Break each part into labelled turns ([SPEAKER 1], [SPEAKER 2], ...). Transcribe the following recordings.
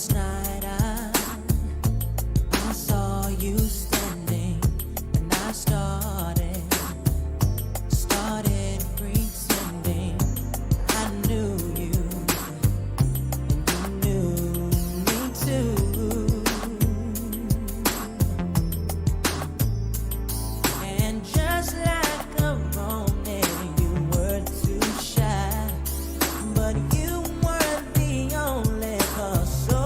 [SPEAKER 1] Last night I saw you standing, and I started pretending I knew you, and you knew me too. And just like a romance, you were too shy, but you weren't the only cause. So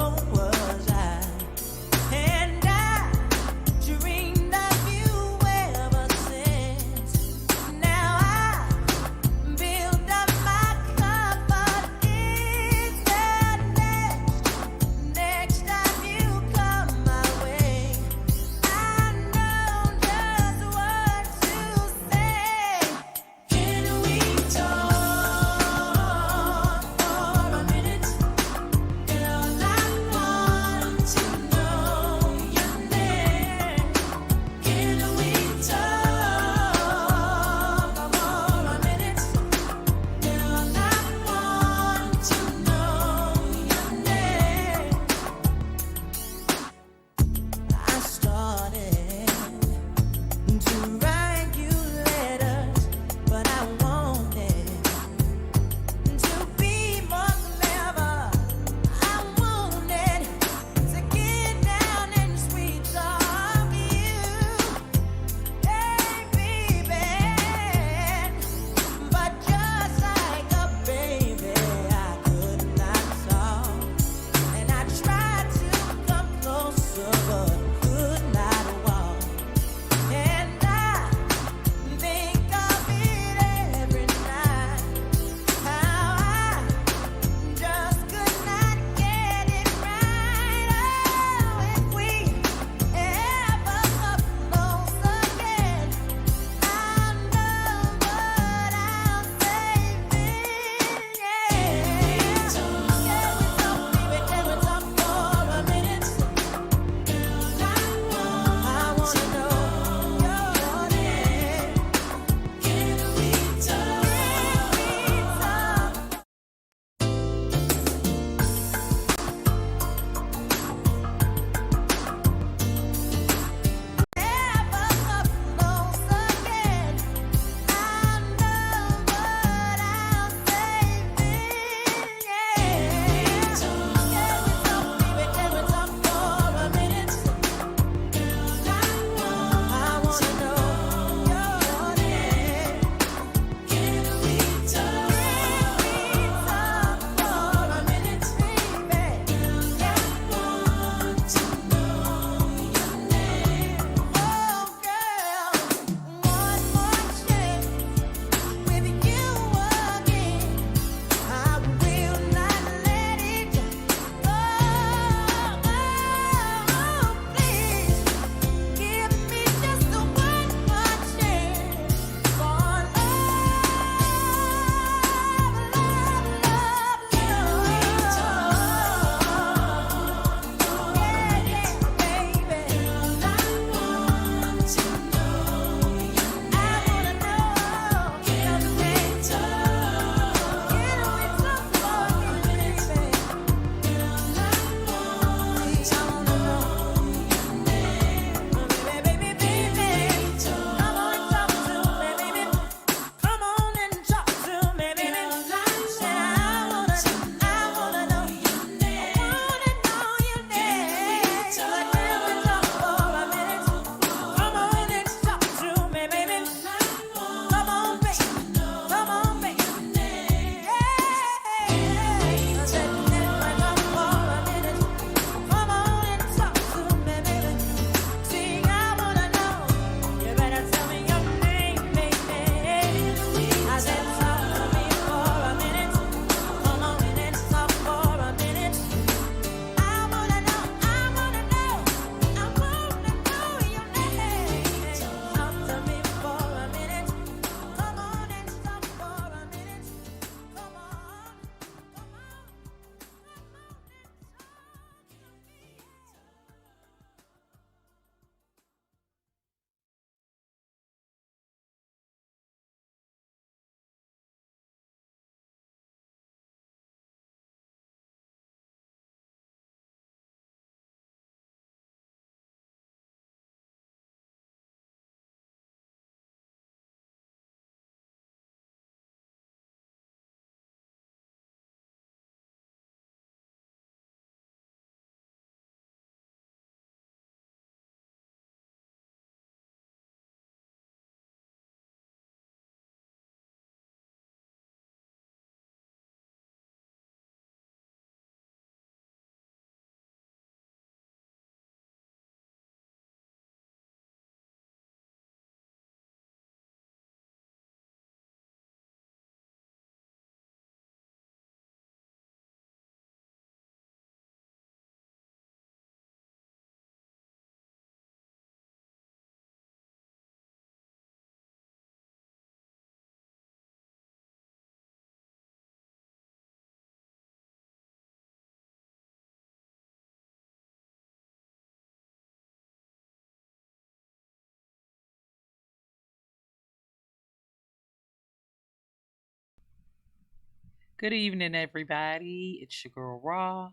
[SPEAKER 2] Good evening, everybody. It's your girl Raw,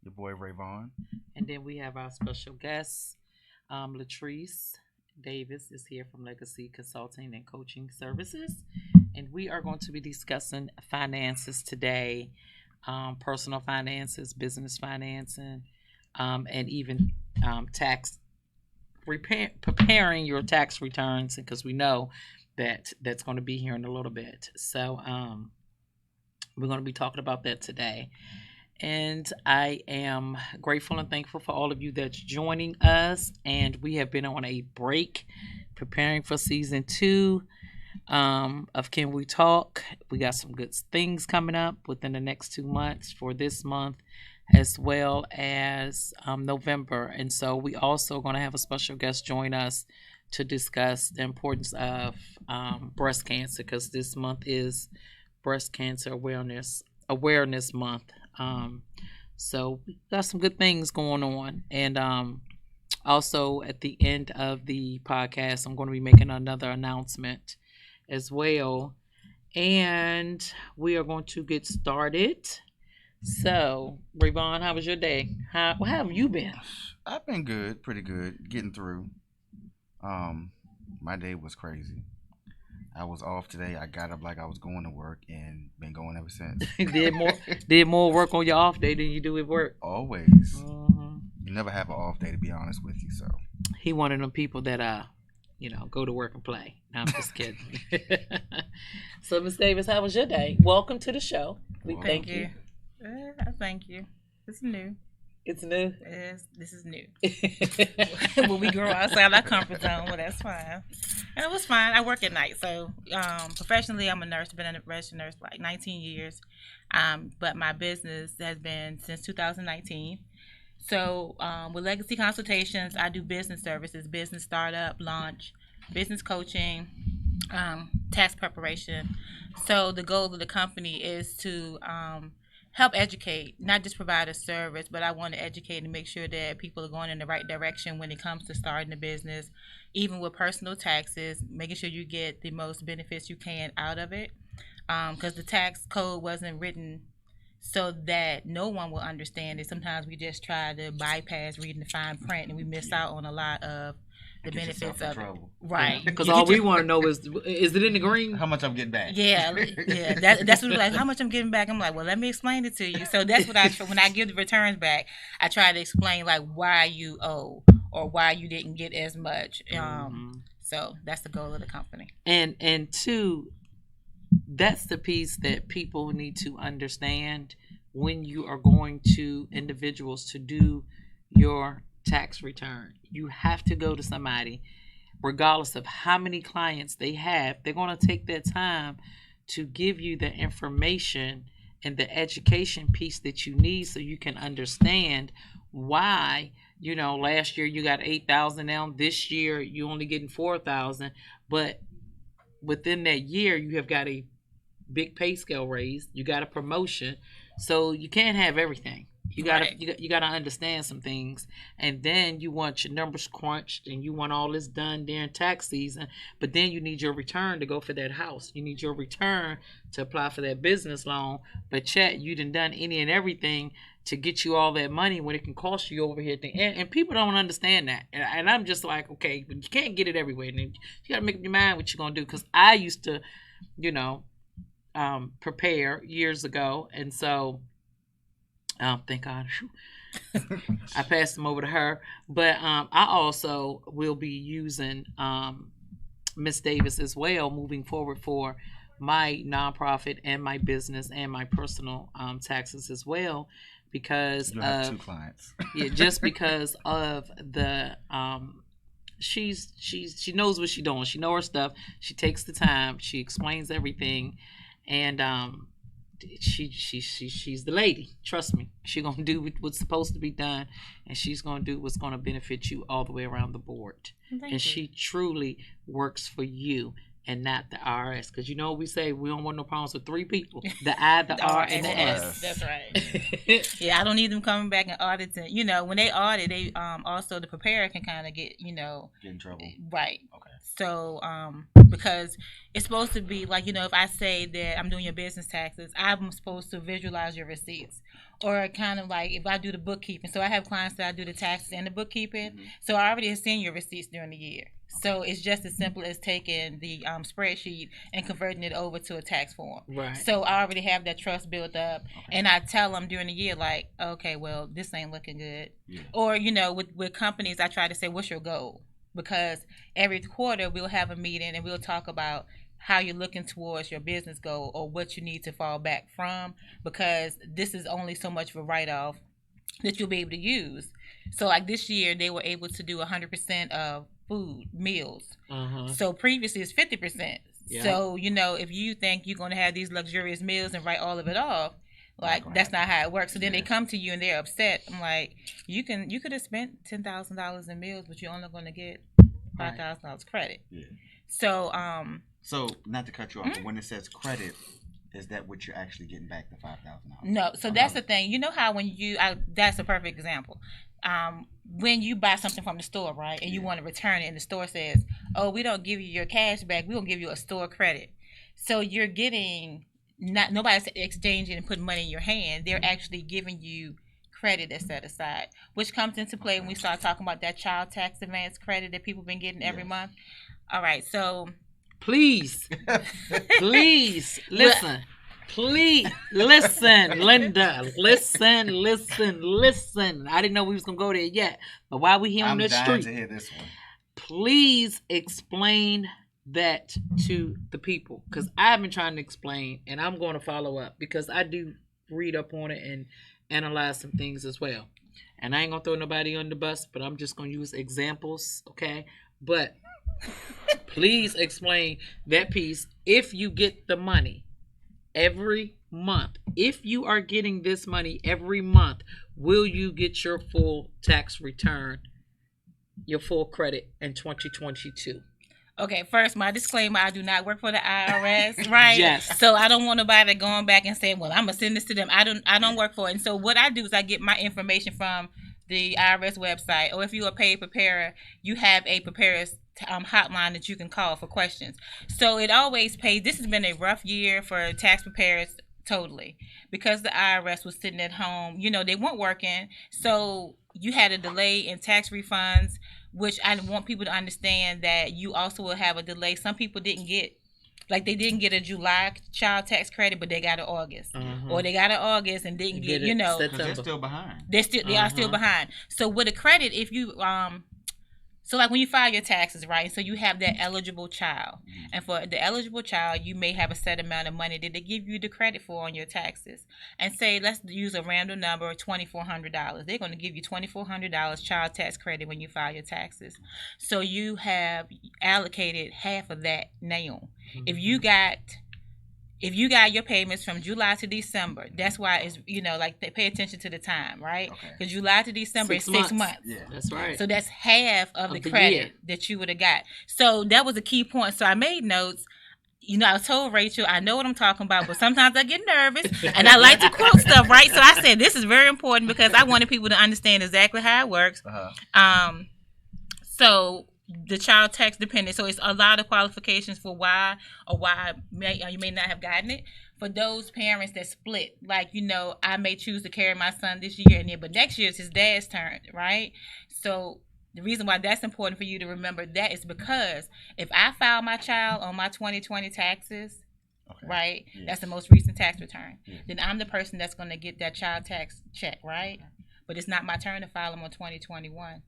[SPEAKER 3] Your boy Ray Vaughn.
[SPEAKER 2] and then we have our special guest, Latrice Davis, is here from Legacy Consulting and Coaching Services, and we are going to be discussing finances today, personal finances, business financing, and even tax preparing your tax returns, because we know that that's going to be here in a little bit. So. We're going to be talking about that today. And I am grateful and thankful for all of you that's joining us. And we have been on a break preparing for season 2 of Can We Talk. We got some good things coming up within the next 2 months for this month as well as November. And so we also going to have a special guest join us to discuss the importance of breast cancer, because this month is Breast Cancer Awareness Month. So we got some good things going on, and also at the end of the podcast, I'm going to be making another announcement as well, and we are going to get started. So, Rayvon, how was your day? How have you been?
[SPEAKER 3] I've been good, pretty good, getting through. Um, my day was crazy. I was off today. I got up like I was going to work and been going ever since.
[SPEAKER 2] did more did more work on your off day than you do at work.
[SPEAKER 3] Always.
[SPEAKER 2] Uh-huh.
[SPEAKER 3] You never have an off day, to be honest with you. So
[SPEAKER 2] He one of them people that go to work and play. No, I'm just kidding. So, Miss Davis, how was your day? Welcome to the show. We
[SPEAKER 3] Well,
[SPEAKER 2] thank you.
[SPEAKER 4] Thank you. It's new.
[SPEAKER 2] It's new.
[SPEAKER 4] This is new. When we grow outside our comfort zone, well, that's fine. And it was fine. I work at night, so professionally, I'm a nurse. Been a registered nurse for like 19 years, but my business has been since 2019. So with Legacy Consultations, I do business services, business startup, launch, business coaching, tax preparation. So the goal of the company is to help educate, not just provide a service, but I want to educate and make sure that people are going in the right direction when it comes to starting a business, even with personal taxes, making sure you get the most benefits you can out of it. Because the tax code wasn't written so that no one will understand it. Sometimes we just try to bypass reading the fine print and we miss out on a lot of the
[SPEAKER 3] get
[SPEAKER 4] benefits
[SPEAKER 3] yourself in
[SPEAKER 4] of it.
[SPEAKER 3] trouble.
[SPEAKER 4] Right.
[SPEAKER 2] Because
[SPEAKER 4] You
[SPEAKER 2] all
[SPEAKER 4] get
[SPEAKER 2] we
[SPEAKER 4] your-
[SPEAKER 2] want to know is it in the green?
[SPEAKER 3] How much I'm getting back?
[SPEAKER 4] Yeah, yeah. That's what like how much I'm getting back. I'm like, well, let me explain it to you. So that's what when I give the returns back, I try to explain like why you owe or why you didn't get as much. So that's the goal of the company.
[SPEAKER 2] And two, that's the piece that people need to understand when you are going to individuals to do your tax return. You have to go to somebody, regardless of how many clients they have. They're going to take their time to give you the information and the education piece that you need so you can understand why, last year you got 8,000, now this year you only getting 4,000, but within that year you have got a big pay scale raise, you got a promotion, so you can't have everything. You gotta
[SPEAKER 4] Right.
[SPEAKER 2] you gotta understand some things, and then you want your numbers crunched, and you want all this done during tax season. But then you need your return to go for that house. You need your return to apply for that business loan. But yet you done any and everything to get you all that money when it can cost you over here at the end. And people don't understand that. And I'm just like, okay, but you can't get it everywhere. And you gotta make up your mind what you're gonna do. Because I used to, you know, prepare years ago, and so thank God. I passed them over to her. But I also will be using Miss Davis as well moving forward for my nonprofit and my business and my personal taxes as well, because
[SPEAKER 3] You have
[SPEAKER 2] of
[SPEAKER 3] 2 clients.
[SPEAKER 2] yeah, just because of the she knows what she's doing. She knows her stuff. She takes the time. She explains everything, and she's the lady. Trust me, she's gonna do what's supposed to be done, and she's gonna do what's gonna benefit you all the way around the board.
[SPEAKER 4] Thank
[SPEAKER 2] And
[SPEAKER 4] you.
[SPEAKER 2] she truly works for you. and not the IRS. Because you know we say we don't want no problems with 3 people: the I, the R, and the S.
[SPEAKER 4] That's right. Yeah, I don't need them coming back and auditing. You know, when they audit, they also the preparer can kind of get
[SPEAKER 3] Get in trouble.
[SPEAKER 4] right.
[SPEAKER 3] Okay.
[SPEAKER 4] So because it's supposed to be like, if I say that I'm doing your business taxes, I'm supposed to visualize your receipts. Or kind of like if I do the bookkeeping. So I have clients that I do the taxes and the bookkeeping.
[SPEAKER 3] Mm-hmm.
[SPEAKER 4] So I already have seen your receipts during the year. So it's just as simple as taking the spreadsheet and converting it over to a tax form.
[SPEAKER 2] Right.
[SPEAKER 4] So I already have that trust built up. And I tell them during the year, like, okay, well, this ain't looking good.
[SPEAKER 3] Yeah.
[SPEAKER 4] Or, with companies, I try to say, what's your goal? Because every quarter we'll have a meeting and we'll talk about how you're looking towards your business goal or what you need to fall back from, because this is only so much of a write-off that you'll be able to use. So like this year they were able to do 100% of food meals. So previously it's 50%.
[SPEAKER 2] Yeah.
[SPEAKER 4] So if you think you're going to have these luxurious meals and write all of it off, like that's not how it works. So then they come to you and they're upset. I'm like, you could have spent $10,000 in meals, but you're only going to get $5,000 credit.
[SPEAKER 3] Yeah.
[SPEAKER 4] So
[SPEAKER 3] So, not to cut you off, but when it says credit, is that what you're actually getting back, the $5,000?
[SPEAKER 4] no. So that's the thing. You know how when that's a perfect example. When you buy something from the store, right, and you want to return it, and the store says, "Oh, we don't give you your cash back. We gonna give you a store credit." So you're getting nobody's exchanging and putting money in your hand. They're actually giving you credit that's set aside, which comes into play when we start talking about that child tax advance credit that people been getting every month. All right, so
[SPEAKER 2] please listen. Please listen, Linda. Listen. I didn't know we was gonna go there yet, but while we here on the street,
[SPEAKER 3] to hear this one.
[SPEAKER 2] Please explain that to the people, because I've been trying to explain, and I'm going to follow up because I do read up on it and analyze some things as well. And I ain't gonna throw nobody on the bus, but I'm just gonna use examples, okay? But please explain that piece. If you get the money every month, if you are getting this money every month, will you get your full tax return, your full credit in 2022?
[SPEAKER 4] Okay, first, my disclaimer, I do not work for the IRS, right?
[SPEAKER 2] Yes.
[SPEAKER 4] So I don't want nobody going back and saying, well, I'm going to send this to them. I don't work for it. And so what I do is I get my information from the IRS website, or if you're a paid preparer, you have a preparer's hotline that you can call for questions. So it always pays. This has been a rough year for tax preparers totally, because the IRS was sitting at home. They weren't working. So you had a delay in tax refunds, which I want people to understand that you also will have a delay. Some people didn't get, like they didn't get a July child tax credit, but they got it August, or they got it August and didn't get,
[SPEAKER 3] Because they're still behind.
[SPEAKER 4] They are still behind. So with a credit, if you so like when you file your taxes, right? So you have that eligible child, and for the eligible child, you may have a set amount of money that they give you the credit for on your taxes. And say, let's use a random number, $2,400. They're going to give you $2,400 child tax credit when you file your taxes. So you have allocated half of that now. If you got your payments from July to December, that's why it's, pay attention to the time, right? Because July to December is 6 months.
[SPEAKER 3] Yeah.
[SPEAKER 2] That's right.
[SPEAKER 4] So that's half of the
[SPEAKER 2] the
[SPEAKER 4] credit
[SPEAKER 2] year
[SPEAKER 4] that you would have got. So that was a key point. So I made notes. I told Rachel, I know what I'm talking about, but sometimes I get nervous and I like to quote stuff, right? So I said, this is very important because I wanted people to understand exactly how it works. So the child tax dependent. So it's a lot of qualifications for why you may not have gotten it. For those parents that split, like, I may choose to carry my son this year but next year it's his dad's turn, right? So the reason why that's important for you to remember that is because if I file my child on my 2020 taxes, right, that's the most recent tax return, then I'm the person that's going to get that child tax check, right? But it's not my turn to file them on 2021.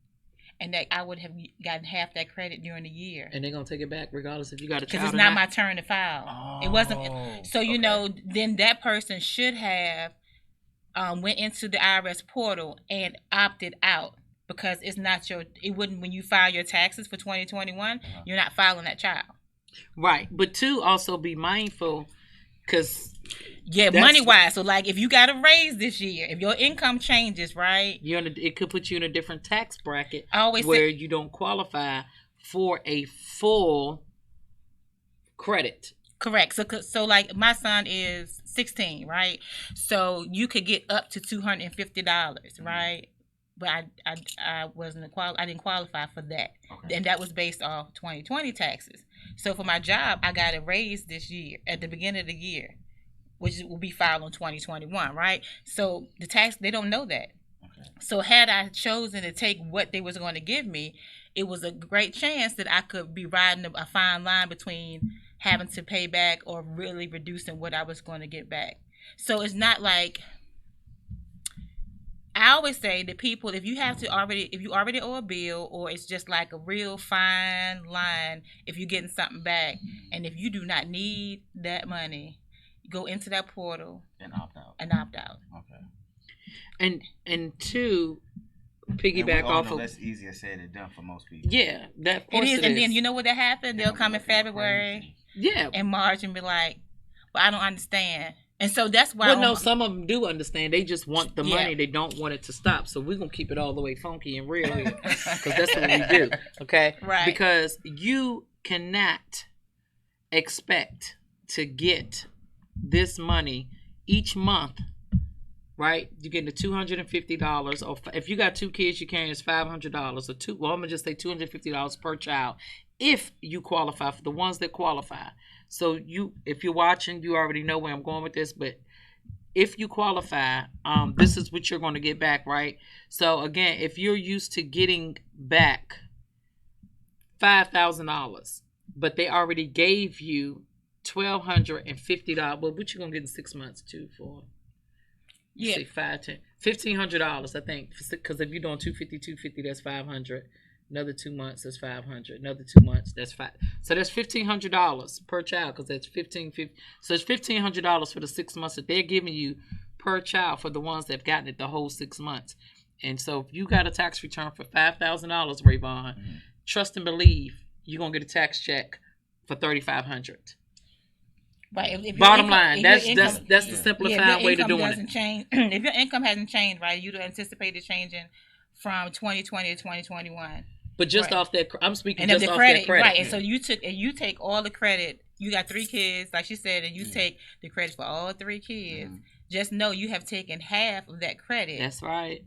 [SPEAKER 4] And that I would have gotten half that credit during the year.
[SPEAKER 2] And they're going to take it back regardless if you got a child
[SPEAKER 4] because it's not my turn to file. It wasn't. So, then that person should have went into the IRS portal and opted out, because it's not when you file your taxes for 2021, you're not filing that child.
[SPEAKER 2] Right. But to also be mindful, because
[SPEAKER 4] money-wise. So, like, if you got a raise this year, if your income changes, right?
[SPEAKER 2] It could put you in a different tax bracket
[SPEAKER 4] where
[SPEAKER 2] you don't qualify for a full credit.
[SPEAKER 4] Correct. So like my son is 16, right? So you could get up to $250, right? But I I didn't qualify for that,
[SPEAKER 3] Okay.
[SPEAKER 4] and that was based off 2020 taxes. So for my job, I got a raise this year at the beginning of the year, which will be filed on 2021, right? So the tax, they don't know that.
[SPEAKER 3] Okay.
[SPEAKER 4] So had I chosen to take what they was going to give me, it was a great chance that I could be riding a fine line between having to pay back or really reducing what I was going to get back. So it's not like, I always say to people, if you already owe a bill, or it's just like a real fine line, if you're getting something back, and if you do not need that money, go into that portal
[SPEAKER 3] And opt out.
[SPEAKER 4] and opt out.
[SPEAKER 3] Okay.
[SPEAKER 2] And two,
[SPEAKER 3] And we
[SPEAKER 2] piggyback
[SPEAKER 3] all
[SPEAKER 2] off
[SPEAKER 3] know
[SPEAKER 2] of
[SPEAKER 3] that's easier said than done for most people.
[SPEAKER 2] yeah, that of
[SPEAKER 4] It
[SPEAKER 2] course
[SPEAKER 4] is,
[SPEAKER 2] it
[SPEAKER 4] and then
[SPEAKER 2] is.
[SPEAKER 4] you know what that happened? They'll come in February
[SPEAKER 2] Yeah.
[SPEAKER 4] and March and be like, "Well, I don't understand," and so that's why.
[SPEAKER 2] Well, no, some of them do understand. They just want the
[SPEAKER 4] Yeah.
[SPEAKER 2] money. They don't want it to stop. So we're going to keep it all the way funky and real here. Because that's what we do. Okay?
[SPEAKER 4] Right.
[SPEAKER 2] Because you cannot expect to get this money each month, right? You're getting the $250, or if you got 2 kids, you can, it's $500 or two. Well, I'm going to just say $250 per child if you qualify, for the ones that qualify. So if you're watching, you already know where I'm going with this, but if you qualify, this is what you're going to get back, right? So again, if you're used to getting back $5,000, but they already gave you $1,250, well, what you gonna get in 6 months? 2, 4,
[SPEAKER 4] Yeah.
[SPEAKER 2] say 5, 10, $1,500, I think, because if you're doing 250, that's 500. Another 2 months, that's 500. Another 2 months, that's 5. So that's $1,500 per child, because that's 1,550. So it's $1,500 for the 6 months that they're giving you per child for the ones that've gotten it the whole 6 months. And so if you got a tax return for $5,000, Rayvon, trust and believe you're gonna get a tax check for $3,500.
[SPEAKER 4] Right. If your
[SPEAKER 2] Bottom
[SPEAKER 4] income-
[SPEAKER 2] line,
[SPEAKER 4] if
[SPEAKER 2] that's
[SPEAKER 4] your
[SPEAKER 2] that's
[SPEAKER 4] income-
[SPEAKER 2] that's the
[SPEAKER 3] Yeah.
[SPEAKER 2] simplified
[SPEAKER 4] if your
[SPEAKER 2] way to
[SPEAKER 4] income
[SPEAKER 2] doing
[SPEAKER 4] doesn't
[SPEAKER 2] it.
[SPEAKER 4] change, if your income hasn't changed, right, you'd anticipate it changing from 2020 to 2021.
[SPEAKER 2] But just
[SPEAKER 4] Right.
[SPEAKER 2] off that, I'm speaking
[SPEAKER 4] And if
[SPEAKER 2] just
[SPEAKER 4] the
[SPEAKER 2] off
[SPEAKER 4] credit,
[SPEAKER 2] that credit.
[SPEAKER 4] right, and so you take all the credit. You got 3 kids, like she said, and you
[SPEAKER 3] Yeah.
[SPEAKER 4] take the credit for all 3 kids.
[SPEAKER 3] Mhm.
[SPEAKER 4] Just know you have taken half of that credit
[SPEAKER 2] That's right.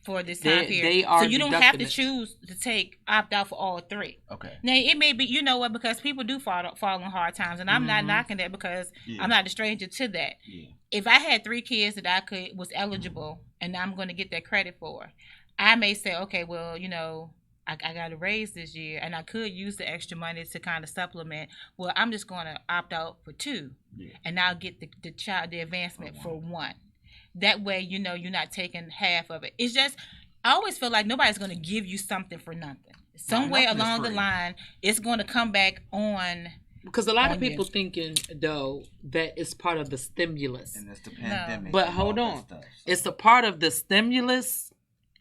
[SPEAKER 4] for this
[SPEAKER 2] They-
[SPEAKER 4] time period.
[SPEAKER 2] they are
[SPEAKER 4] so you don't have to
[SPEAKER 2] deducting it.
[SPEAKER 4] choose to opt out for all 3.
[SPEAKER 3] Okay.
[SPEAKER 4] Now it may be, you know what, because people do fall on hard times, and I'm not
[SPEAKER 2] Mhm.
[SPEAKER 4] knocking that, because
[SPEAKER 3] Yeah.
[SPEAKER 4] I'm not a stranger to that.
[SPEAKER 3] Yeah.
[SPEAKER 4] If I had 3 kids that I was eligible and I'm going to get that credit for, I may say, okay, well, you know, I got a raise this year and I could use the extra money to kind of supplement. Well, I'm just going to opt out for 2,
[SPEAKER 3] Yeah.
[SPEAKER 4] and I'll get the advancement for 1. That way, you know, you're not taking half of it. It's just, I always feel like nobody's going to give you something for nothing. Somewhere
[SPEAKER 3] nothing is
[SPEAKER 4] along the
[SPEAKER 3] free.
[SPEAKER 4] line, it's going to come back on.
[SPEAKER 2] Because a lot of
[SPEAKER 4] On you.
[SPEAKER 2] people thinking though that it's part of the stimulus.
[SPEAKER 3] And that's the pandemic.
[SPEAKER 2] But
[SPEAKER 3] and
[SPEAKER 2] hold
[SPEAKER 3] all that
[SPEAKER 2] on.
[SPEAKER 3] stuff, so.
[SPEAKER 2] It's a part of the stimulus.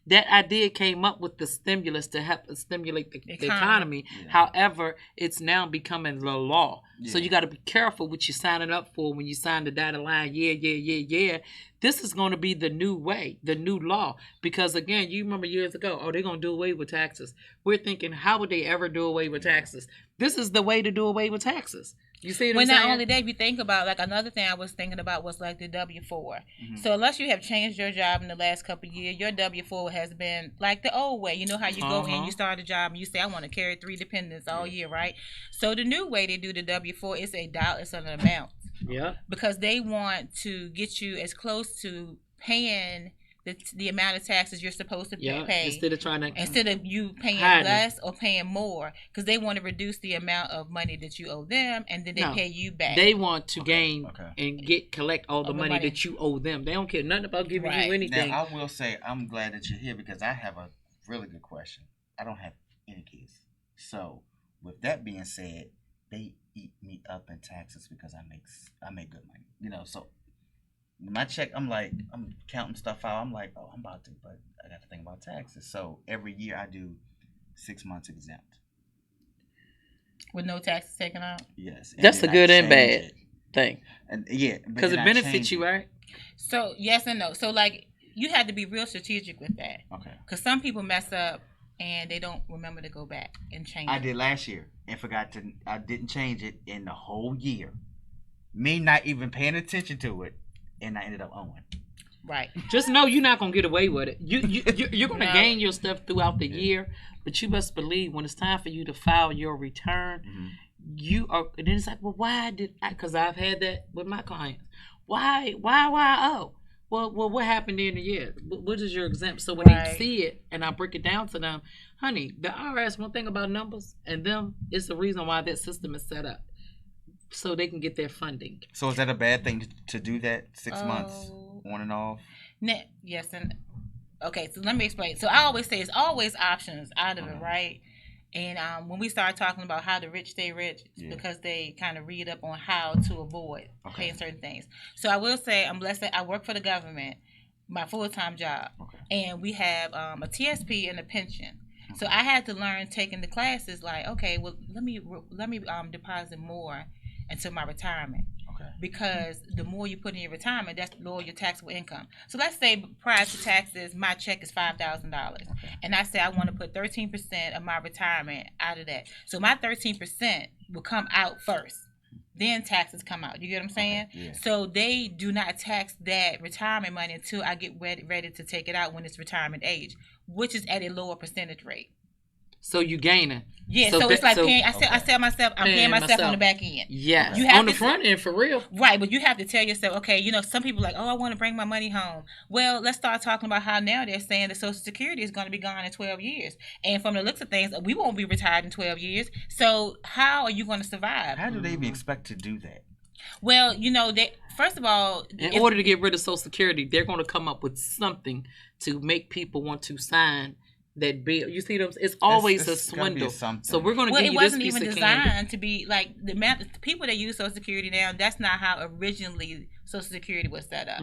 [SPEAKER 2] That idea came up with the stimulus to help stimulate the economy.
[SPEAKER 3] Yeah.
[SPEAKER 2] However, it's now becoming the law. So
[SPEAKER 3] Yeah.
[SPEAKER 2] you got to be careful what you're signing up for when you sign the dotted line. Yeah. This is going to be the new way, the new law. Because again, you remember years ago, they're going to do away with taxes. We're thinking, how would they ever do away with taxes? This is the way to do away with taxes. You see what
[SPEAKER 4] Well,
[SPEAKER 2] I'm
[SPEAKER 4] not
[SPEAKER 2] saying?
[SPEAKER 4] only that, if you think about, like, another thing I was thinking about was like the W-4.
[SPEAKER 3] Mhm.
[SPEAKER 4] So unless you have changed your job in the last couple of years, your W-4 has been like the old way. You know how you go in, you start a job, and you say, I want to carry 3 dependents all year, right? So the new way they do the W-4 is it's an amount,
[SPEAKER 2] Yeah.
[SPEAKER 4] because they want to get you as close to paying the amount of taxes you're supposed to
[SPEAKER 2] Yeah.
[SPEAKER 4] pay.
[SPEAKER 2] Instead of trying to
[SPEAKER 4] Instead of you paying
[SPEAKER 2] hiding.
[SPEAKER 4] less or paying more, because they want to reduce the amount of money that you owe them, and then they
[SPEAKER 2] No.
[SPEAKER 4] pay you back.
[SPEAKER 2] They want to gain
[SPEAKER 3] okay.
[SPEAKER 2] and collect all the
[SPEAKER 4] All the
[SPEAKER 2] money
[SPEAKER 4] money.
[SPEAKER 2] that you owe them. They don't care nothing about giving
[SPEAKER 4] Right.
[SPEAKER 2] you anything.
[SPEAKER 3] Now, I will say I'm glad that you're here because I have a really good question. I don't have any kids. So, with that being said, they eat me up in taxes because I make good money. You know, so my check, I'm counting stuff out. I'm like, oh, but I got to think about taxes. So, every year I do 6 months exempt.
[SPEAKER 4] With no taxes taken out.
[SPEAKER 3] Yes.
[SPEAKER 2] That's
[SPEAKER 3] then
[SPEAKER 2] a good
[SPEAKER 3] I
[SPEAKER 2] and
[SPEAKER 3] change
[SPEAKER 2] bad
[SPEAKER 3] it.
[SPEAKER 2] thing.
[SPEAKER 3] And yeah, but
[SPEAKER 2] Because it
[SPEAKER 3] then I
[SPEAKER 2] benefits
[SPEAKER 3] change
[SPEAKER 2] you,
[SPEAKER 3] it.
[SPEAKER 2] right?
[SPEAKER 4] So yes and no. So like you had to be real strategic with that,
[SPEAKER 3] Okay.
[SPEAKER 4] because some people mess up and they don't remember to go back and change.
[SPEAKER 3] I
[SPEAKER 4] it.
[SPEAKER 3] did last year. and I didn't change it in the whole year. Me not even paying attention to it, and I ended up owing.
[SPEAKER 4] Right.
[SPEAKER 2] Just know you're not gonna get away with it. You're gonna
[SPEAKER 4] No.
[SPEAKER 2] gain your stuff throughout the year, but you must believe when it's time for you to file your return, you are. And then it's like, well, why did I? Because I've had that with my clients. Why I owe? Well, what happened in the year? What is your exempt? So when they
[SPEAKER 4] Right.
[SPEAKER 2] see it, and I break it down to them, honey, the IRS, one thing about numbers and them, it's the reason why that system is set up, so they can get their funding.
[SPEAKER 3] So is that a bad thing to do that 6 months
[SPEAKER 4] Oh.
[SPEAKER 3] on and off?
[SPEAKER 4] Yes, and okay, so let me explain. So I always say it's always options out of it, right? And when we start talking about how the rich stay rich, it's
[SPEAKER 3] Yeah.
[SPEAKER 4] because they kind of read up on how to avoid paying certain things. So I will say, I'm blessed that I work for the government, my full-time job, and we have a TSP and a pension. So I had to learn taking the classes. Like, okay, well, let me deposit more into my retirement. Because the more you put in your retirement, that's the lower your taxable income. So let's say prior to taxes, my check is $5,000, and I say I want to put 13% of my retirement out of that. So my 13% will come out first, then taxes come out. You get what I'm saying?
[SPEAKER 3] Yeah.
[SPEAKER 4] So they do not tax that retirement money until I get ready to take it out when it's retirement age, which is at a lower percentage rate.
[SPEAKER 2] So you gaining.
[SPEAKER 4] Yeah, so it's like paying. I tell myself, I'm paying myself on
[SPEAKER 2] myself.
[SPEAKER 4] the back end.
[SPEAKER 2] Yes.
[SPEAKER 4] You have
[SPEAKER 2] On the
[SPEAKER 4] to-
[SPEAKER 2] front end, for real.
[SPEAKER 4] Right, but you have to tell yourself, okay, some people are like, oh, I want to bring my money home. Well, let's start talking about how now they're saying that Social Security is going to be gone in 12 years. And from the looks of things, we won't be retired in 12 years. So how are you going to survive?
[SPEAKER 3] How do they even expect to do that?
[SPEAKER 4] Well, they first of all,
[SPEAKER 2] In order to get rid of Social Security, they're going to come up with something to make people want to sign that bill. You see them? It's always
[SPEAKER 3] It's
[SPEAKER 2] a
[SPEAKER 3] gotta be
[SPEAKER 2] swindle.
[SPEAKER 3] something.
[SPEAKER 2] So we're going to
[SPEAKER 4] well,
[SPEAKER 2] give
[SPEAKER 4] it
[SPEAKER 2] you this
[SPEAKER 4] wasn't
[SPEAKER 2] piece
[SPEAKER 4] even
[SPEAKER 2] of candy.
[SPEAKER 4] designed to be like the people that use Social Security now. That's not how originally Social Security was set up.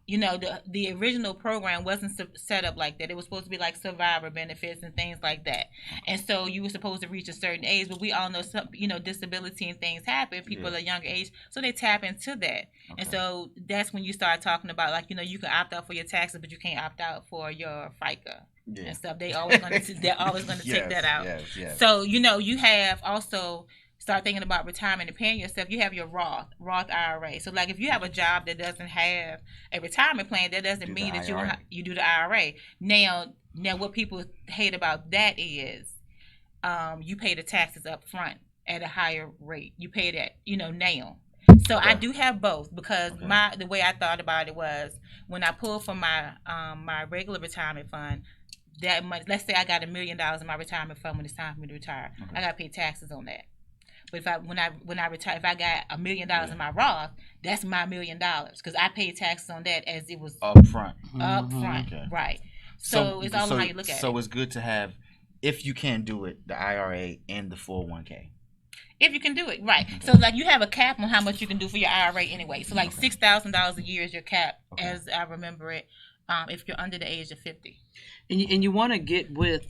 [SPEAKER 4] The original program wasn't set up like that. It was supposed to be like survivor benefits and things like that. And so you were supposed to reach a certain age, but we all know some, disability and things happen. People at a younger age, so they tap into that. And so that's when you start talking about like, you can opt out for your taxes, but you can't opt out for your FICA and stuff. They're always going to take that out.
[SPEAKER 3] Yes.
[SPEAKER 4] So you have also start thinking about retirement and paying yourself. You have your Roth IRA. So like if you have a job that doesn't have a retirement plan, that doesn't
[SPEAKER 3] Do
[SPEAKER 4] mean
[SPEAKER 3] the
[SPEAKER 4] that
[SPEAKER 3] IRA.
[SPEAKER 4] you do the IRA. Now what people hate about that is you pay the taxes up front at a higher rate. You pay that now. So I do have both because the way I thought about it was when I pulled from my my regular retirement fund, that money, let's say I got $1 million in my retirement fund when it's time for me to retire, I got to pay taxes on that. But when I retire, if I got $1 million in my Roth, that's my $1 million because I paid taxes on that as it was
[SPEAKER 3] Up front.
[SPEAKER 4] up front,
[SPEAKER 3] Okay.
[SPEAKER 4] right? So it's all on how you look at it.
[SPEAKER 3] So it's good to have, if you can do it, the IRA and the 401k.
[SPEAKER 4] If you can do it, right. So like you have a cap on how much you can do for your IRA anyway. So like $6,000 a year is your cap, as I remember it. If you're under the age of 50.
[SPEAKER 2] And you want to get with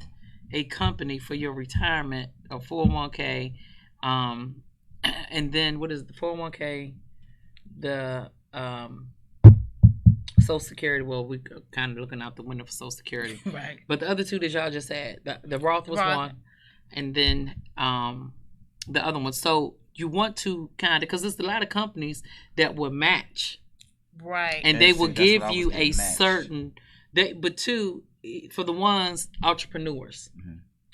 [SPEAKER 2] a company for your retirement, a 401k, and then what is the 401k, the Social Security. Well, we kind of looking out the window for Social Security,
[SPEAKER 4] Right.
[SPEAKER 2] but the other two that y'all just said, the Roth was
[SPEAKER 4] Roth.
[SPEAKER 2] one, and then the other one. So you want to kind of, because there's a lot of companies that will match.
[SPEAKER 4] Right.
[SPEAKER 2] And
[SPEAKER 3] And
[SPEAKER 2] they
[SPEAKER 3] see,
[SPEAKER 2] will
[SPEAKER 3] that's what
[SPEAKER 2] give
[SPEAKER 3] I was
[SPEAKER 2] you
[SPEAKER 3] getting
[SPEAKER 2] a
[SPEAKER 3] matched.
[SPEAKER 2] certain, but two, for the ones entrepreneurs,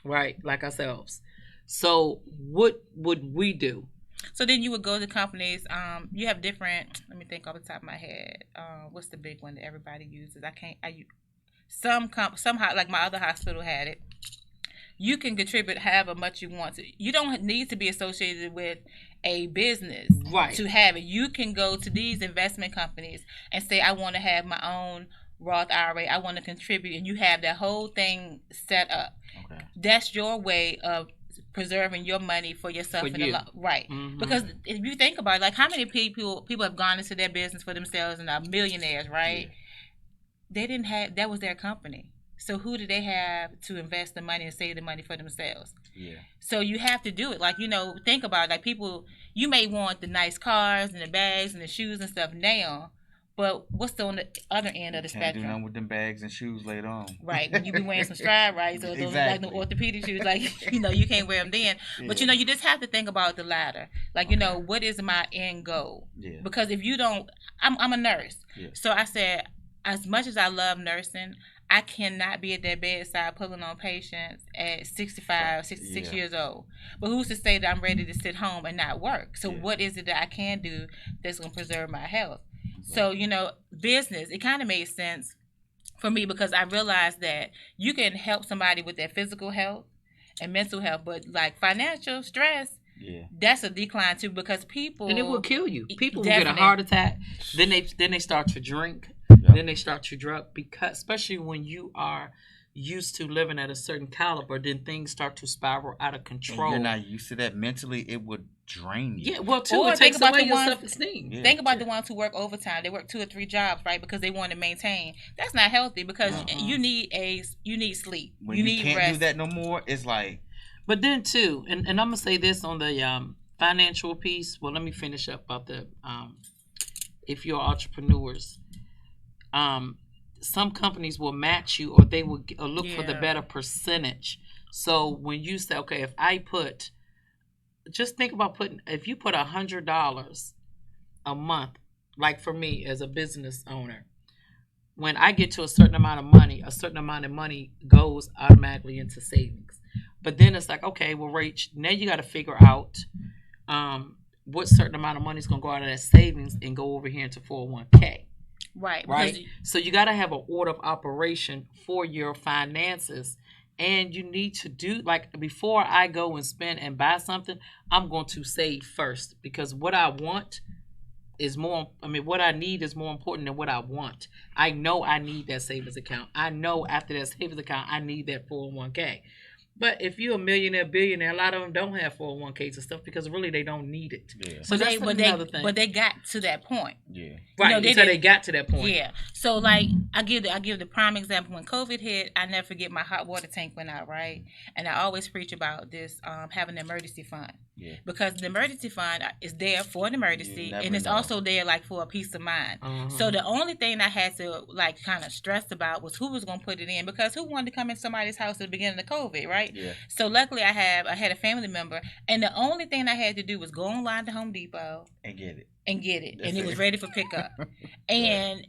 [SPEAKER 2] right, like ourselves. So what would we do?
[SPEAKER 4] So then you would go to companies. You have different. Let me think off the top of my head. What's the big one that everybody uses? Somehow like my other hospital had it. You can contribute however much you want to. You don't need to be associated with a business
[SPEAKER 2] Right.
[SPEAKER 4] to have it. You can go to these investment companies and say, I want to have my own Roth IRA. I want to contribute, and you have that whole thing set up.
[SPEAKER 3] Okay.
[SPEAKER 4] That's your way of preserving your money for yourself.
[SPEAKER 2] For you.
[SPEAKER 4] Right.
[SPEAKER 2] Mhm.
[SPEAKER 4] Because if you think about it, like how many people have gone into their business for themselves and are millionaires, right?
[SPEAKER 3] Yeah.
[SPEAKER 4] They didn't have, that was their company. So who do they have to invest the money and save the money for themselves?
[SPEAKER 3] Yeah.
[SPEAKER 4] So you have to do it. Like, think about it. Like people, you may want the nice cars and the bags and the shoes and stuff now, But what's on the other end of the
[SPEAKER 3] Can't do
[SPEAKER 4] spectrum?
[SPEAKER 3] nothing with them bags and shoes later on.
[SPEAKER 4] Right, when you be wearing some stride rights or those like the
[SPEAKER 3] Exactly.
[SPEAKER 4] orthopedic shoes, like you can't wear them then. But
[SPEAKER 3] Yeah.
[SPEAKER 4] you just have to think about the latter. Like what is my end goal?
[SPEAKER 3] Yeah.
[SPEAKER 4] Because if you don't, I'm a nurse,
[SPEAKER 3] Yeah.
[SPEAKER 4] so I said, as much as I love nursing, I cannot be at that bedside pulling on patients at 65, 66
[SPEAKER 3] Yeah.
[SPEAKER 4] years old. But who's to say that I'm ready to sit home and not work? So
[SPEAKER 3] Yeah.
[SPEAKER 4] what is it that I can do that's going to preserve my health? So, business, it kind of made sense for me because I realized that you can help somebody with their physical health and mental health, but like financial stress,
[SPEAKER 3] Yeah.
[SPEAKER 4] that's a decline too because people.
[SPEAKER 2] And it will kill you. People will get a
[SPEAKER 4] Definitely.
[SPEAKER 2] heart attack. Then they start to drink.
[SPEAKER 3] Yep.
[SPEAKER 2] Then they start to drug because especially when you are used to living at a certain caliber, then things start to spiral out of
[SPEAKER 3] And
[SPEAKER 2] control.
[SPEAKER 3] you're not used to that mentally. It would drain you.
[SPEAKER 2] Yeah, well, too,
[SPEAKER 4] Or
[SPEAKER 2] it
[SPEAKER 4] think
[SPEAKER 2] takes
[SPEAKER 4] about
[SPEAKER 2] away
[SPEAKER 4] the
[SPEAKER 2] your
[SPEAKER 4] ones-
[SPEAKER 2] self-esteem.
[SPEAKER 3] Yeah.
[SPEAKER 4] Think about the ones who work overtime. They work 2 or 3 jobs, right? Because they want to maintain. That's not healthy because you need sleep.
[SPEAKER 3] When
[SPEAKER 4] you
[SPEAKER 3] you
[SPEAKER 4] need
[SPEAKER 3] can't
[SPEAKER 4] rest.
[SPEAKER 3] do that no more, it's like
[SPEAKER 2] But then too, and I'm gonna say this on the financial piece. Well, let me finish up about the if you're entrepreneurs, some companies will match you or they will look for the
[SPEAKER 4] Yeah.
[SPEAKER 2] better percentage. So when you say, okay, if I put, just think about if you put $100 a month, like for me as a business owner, when I get to a certain amount of money goes automatically into savings. But then it's like, okay, well, Rach, now you got to figure out what certain amount of money is going to go out of that savings and go over here into 401k.
[SPEAKER 4] Right.
[SPEAKER 2] Right.
[SPEAKER 4] Because
[SPEAKER 2] So you got to have an order of operation for your finances. And you need to do, like, before I go and spend and buy something, I'm going to save first because what I want is what I need is more important than what I want. I know I need that savings account. I know after that savings account, I need that 401k. But if you're a millionaire, billionaire, a lot of them don't have 401ks and stuff because really they don't need it.
[SPEAKER 3] yeah.
[SPEAKER 2] So that's another thing.
[SPEAKER 4] But they got to that point.
[SPEAKER 3] Yeah.
[SPEAKER 2] Right,
[SPEAKER 4] they
[SPEAKER 2] until
[SPEAKER 4] did-
[SPEAKER 2] they got to that point.
[SPEAKER 4] Yeah. So like I give the prime example when COVID hit, I never forget my hot water tank went out, right? And I always preach about this having an emergency fund.
[SPEAKER 3] Yeah.
[SPEAKER 4] Because the emergency fund is there for an emergency
[SPEAKER 3] You never
[SPEAKER 4] and it's
[SPEAKER 3] know.
[SPEAKER 4] also there like for a peace of mind.
[SPEAKER 2] Uh-huh.
[SPEAKER 4] So the only thing I had to like kind of stress about was who was going to put it in because who wanted to come in somebody's house at the beginning of COVID, right?
[SPEAKER 3] Yeah.
[SPEAKER 4] So luckily I had a family member and the only thing I had to do was go online to Home Depot
[SPEAKER 3] And get it.
[SPEAKER 4] and get it.
[SPEAKER 3] That's
[SPEAKER 4] And it was
[SPEAKER 3] it.
[SPEAKER 4] ready for pickup. And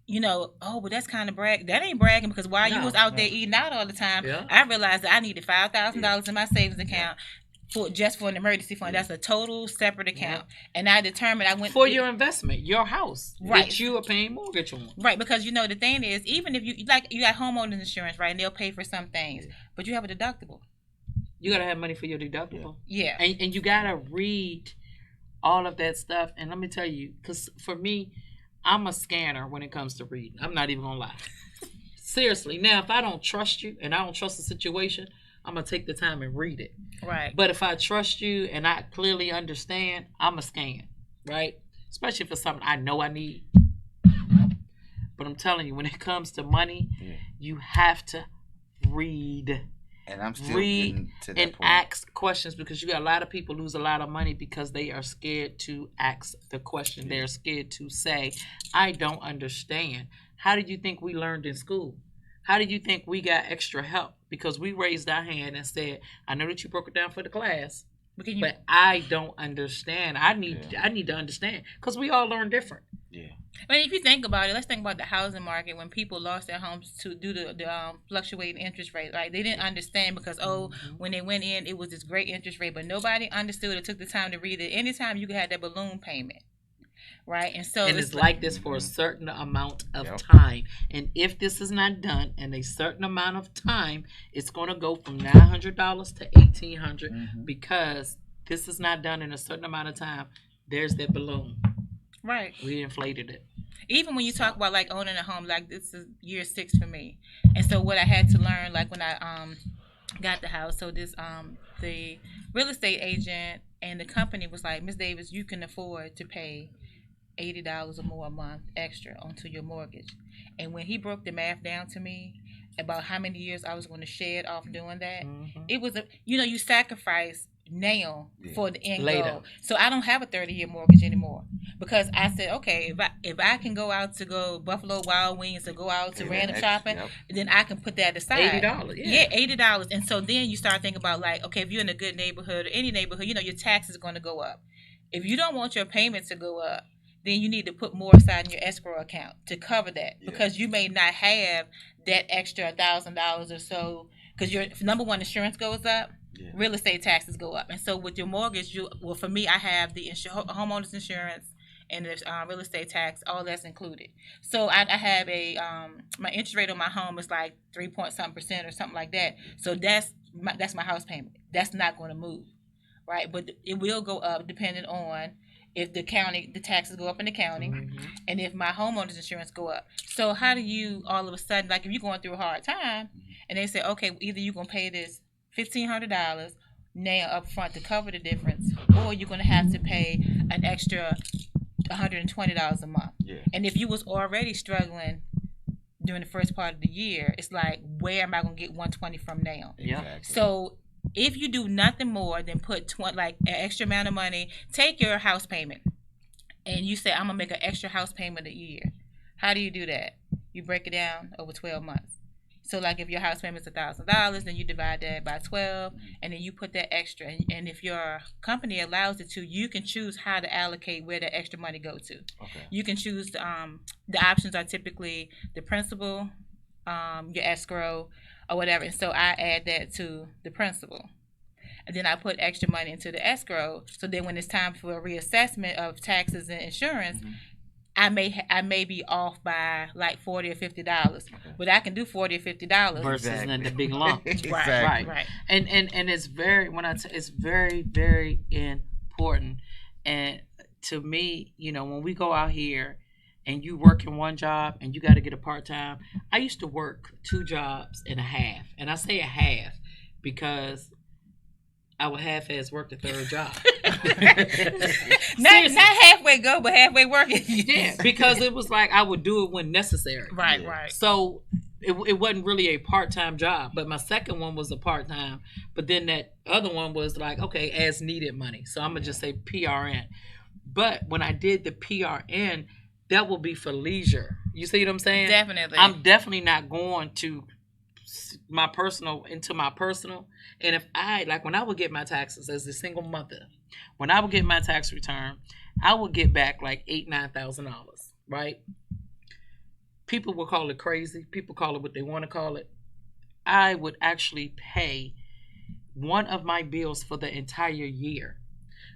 [SPEAKER 4] but that's kind of brag. That ain't bragging because while you
[SPEAKER 2] No,
[SPEAKER 4] was out
[SPEAKER 3] no.
[SPEAKER 4] there eating out all the time,
[SPEAKER 2] Yeah.
[SPEAKER 4] I realized that I needed $5,000 in my savings account for an emergency fund. That's a total separate account. And I determined I went
[SPEAKER 2] For your investment, your house
[SPEAKER 4] Right.
[SPEAKER 2] that you are paying mortgage on.
[SPEAKER 4] right because the thing is even if you got homeowners insurance, right, and they'll pay for some things, but you have a deductible.
[SPEAKER 2] You gotta have money for your deductible,
[SPEAKER 4] Yeah.
[SPEAKER 2] and you gotta read all of that stuff. And let me tell you, because for me, I'm a scanner when it comes to reading. I'm not even gonna lie. Seriously. Now, if I don't trust you and I don't trust the situation, I'm gonna take the time and read it.
[SPEAKER 4] Right.
[SPEAKER 2] But if I trust you and I clearly understand, I'm a scan, right? Especially if it's something I know I need. But I'm telling you, when it comes to money,
[SPEAKER 3] Yeah.
[SPEAKER 2] you have to read
[SPEAKER 3] And I'm still
[SPEAKER 2] Read
[SPEAKER 3] getting to that
[SPEAKER 2] and
[SPEAKER 3] point.
[SPEAKER 2] ask questions because you got a lot of people lose a lot of money because they are scared to ask the question. They're scared to say, I don't understand. How did you think we learned in school? How did you think we got extra help? Because we raised our hand and said, I know that you broke it down for the class, but I don't understand. I need to understand because we all learn different.
[SPEAKER 3] Yeah.
[SPEAKER 4] I mean, if you think about it, let's think about the housing market when people lost their homes due to the fluctuating interest rate. Right? They didn't understand because when they went in, it was this great interest rate, but nobody understood or took the time to read it. Anytime you could have that balloon payment, right? And so
[SPEAKER 2] And it's like this for a certain amount of
[SPEAKER 3] Yep.
[SPEAKER 2] time. And if this is not done in a certain amount of time, it's going to go from $900 to $1,800
[SPEAKER 3] Mhm.
[SPEAKER 2] because this is not done in a certain amount of time. There's that balloon.
[SPEAKER 4] right.
[SPEAKER 2] We inflated it.
[SPEAKER 4] Even when you talk about like owning a home, like this is year 6 for me. And so what I had to learn, like when I got the house, so this the real estate agent and the company was like, Miss Davis, you can afford to pay $80 or more a month extra onto your mortgage. And when he broke the math down to me about how many years I was going to shed off doing that, it was you sacrifice now
[SPEAKER 3] Yeah.
[SPEAKER 4] for the end
[SPEAKER 2] Later.
[SPEAKER 4] goal. So I don't have a 30-year mortgage anymore because I said, okay, if I can go out to go Buffalo Wild Wings or go out to random shopping, then I can put that aside.
[SPEAKER 2] $80.
[SPEAKER 4] Yeah, $80. And so then you start thinking about like, okay, if you're in a good neighborhood or any neighborhood, you know, your taxes are going to go up. If you don't want your payment to go up, then you need to put more aside in your escrow account to cover that, because you may not have that extra $1,000 or so, because your number one, insurance goes up, real estate taxes go up, and so with your mortgage, well, for me, I have the homeowners insurance and the real estate tax, all that's included. So I have my interest rate on my home is like 3% or something like that. So that's my house payment. That's not going to move, right? But it will go up depending on if the taxes go up in the county, and if my homeowner's insurance go up. So how do you all of a sudden, like if you're going through a hard time, and they say, okay, either you're gonna pay this $1,500 now up front to cover the difference, or you're gonna have to pay an extra $120 a month.
[SPEAKER 3] Yeah.
[SPEAKER 4] And if you was already struggling during the first part of the year, it's like, where am I gonna get $120 from now?
[SPEAKER 2] Yeah.
[SPEAKER 4] So if you do nothing more than put like an extra amount of money, take your house payment, and you say, I'm gonna make an extra house payment a year. How do you do that? You break it down over 12 months. So like if your house payment is $1,000, then you divide that by 12, and then you put that extra. And if your company allows it to, you can choose how to allocate where that extra money go to.
[SPEAKER 3] Okay.
[SPEAKER 4] You can choose. The options are typically the principal, your escrow, or whatever. And so I add that to the principal, and then I put extra money into the escrow. So then when it's time for a reassessment of taxes and insurance, I may be off by like $40 or $50, but I can do $40 or $50
[SPEAKER 2] versus in the big lump.
[SPEAKER 4] Right.
[SPEAKER 2] And it's very it's very, very important. And to me, you know, when we go out here and you work in one job and you got to get a part-time, I used to work 2 jobs and a half, and I say a half because I would half-ass work the third job.
[SPEAKER 4] not halfway go, but halfway working.
[SPEAKER 2] Yeah, because it was like I would do it when necessary.
[SPEAKER 4] Right.
[SPEAKER 2] So it wasn't really a part-time job, but my second one was a part-time. But then that other one was like, okay, as needed money. So I'm going to just say PRN. But when I did the PRN, that will be for leisure. You see what I'm saying?
[SPEAKER 4] Definitely.
[SPEAKER 2] I'm definitely not going to my personal. And if when I would get my taxes as a single mother, when I would get my tax return, I would get back like $8,000-$9,000, right? People will call it crazy. People call it what they want to call it. I would actually pay one of my bills for the entire year.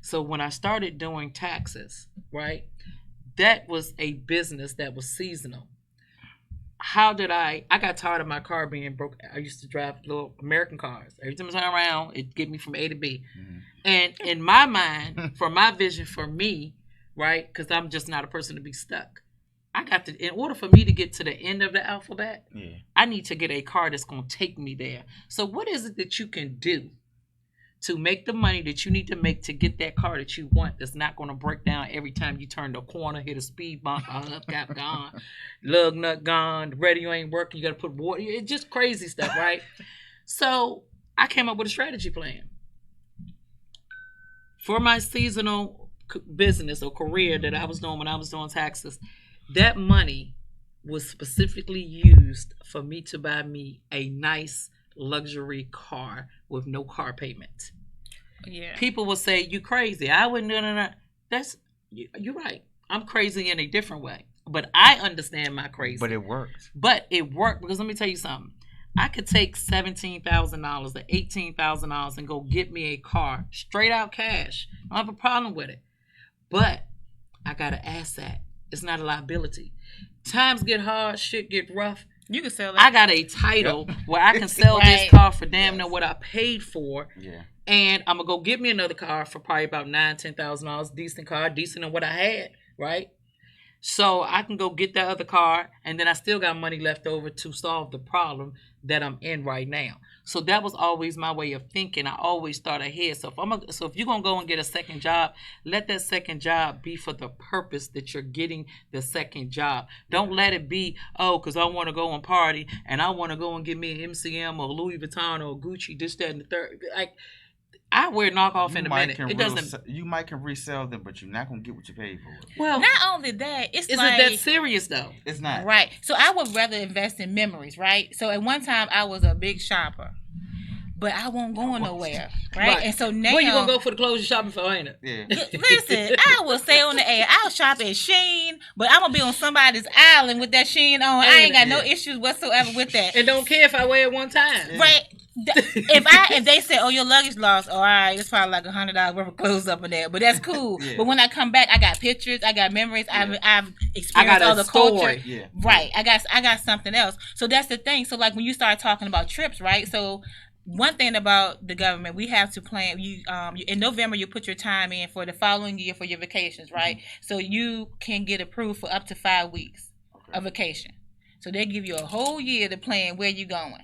[SPEAKER 2] So when I started doing taxes, right, that was a business that was seasonal. How did I got tired of my car being broke. I used to drive little American cars. Every time I turn around, it'd get me from A to B. And in my mind, for my vision, for me, right, because I'm just not a person to be stuck, in order for me to get to the end of the alphabet, I need to get a car that's going to take me there. So what is it that you can do to make the money that you need to make to get that car that you want, that's not going to break down every time you turn the corner, hit a speed bump, hubcap gone, lug nut gone, the radio ain't working, you got to put water. It's just crazy stuff, right? So I came up with a strategy plan. For my seasonal business or career that I was doing when I was doing taxes, that money was specifically used for me to buy me a nice luxury car with no car payment.
[SPEAKER 4] Yeah.
[SPEAKER 2] People will say, you crazy. I wouldn't do that. You're right. I'm crazy in a different way. But I understand my crazy.
[SPEAKER 3] But it works.
[SPEAKER 2] But it worked because let me tell you something. I could take $17,000 or $18,000 and go get me a car, straight out cash. I don't have a problem with it. But I got an asset. It's not a liability. Times get hard, shit get rough.
[SPEAKER 4] You can sell that.
[SPEAKER 2] I got a title where I can sell this car for damn near what I paid for.
[SPEAKER 3] Yeah.
[SPEAKER 2] And I'm going to go get me another car for probably about $9,000, $10,000. Decent car, decent than what I had, right? So I can go get that other car, and then I still got money left over to solve the problem that I'm in right now. So that was always my way of thinking. I always thought ahead. So if you're going to go and get a second job, let that second job be for the purpose that you're getting the second job. Don't let it be, because I want to go and party, and I want to go and get me an MCM or Louis Vuitton or Gucci, this, that, and the third. Like, I wear knockoff in a minute.
[SPEAKER 3] can
[SPEAKER 2] It doesn't.
[SPEAKER 3] you might can resell them, but you're not gonna get what you paid for.
[SPEAKER 2] Well,
[SPEAKER 4] Not only that, it's
[SPEAKER 2] is
[SPEAKER 4] like
[SPEAKER 2] it that serious though?
[SPEAKER 3] It's not.
[SPEAKER 4] right. So I would rather invest in memories, right? So at one time I was a big shopper, but I won't go nowhere, right? And so now
[SPEAKER 2] where you gonna go for the clothes you're shopping for, ain't it?
[SPEAKER 3] Yeah.
[SPEAKER 4] Listen, I will say on the air, I'll shop at Shein, but I'm gonna be on somebody's island with that Shein on. I ain't got no issues whatsoever with that.
[SPEAKER 2] And don't care if I wear it one time.
[SPEAKER 4] Right. If they say, "Oh, your luggage lost," all right, it's probably like $100 worth of clothes up in there, but that's cool.
[SPEAKER 3] Yeah.
[SPEAKER 4] But when I come back, I got pictures, I got memories, I've
[SPEAKER 2] I
[SPEAKER 4] experienced
[SPEAKER 2] got a
[SPEAKER 4] other
[SPEAKER 2] story.
[SPEAKER 4] culture.
[SPEAKER 3] Yeah.
[SPEAKER 4] Right. I got something else. So that's the thing. So like when you start talking about trips, right? So one thing about the government, we have to plan. You in November, you put your time in for the following year for your vacations, right? So you can get approved for up to 5 weeks of vacation. So they give you a whole year to plan where you going.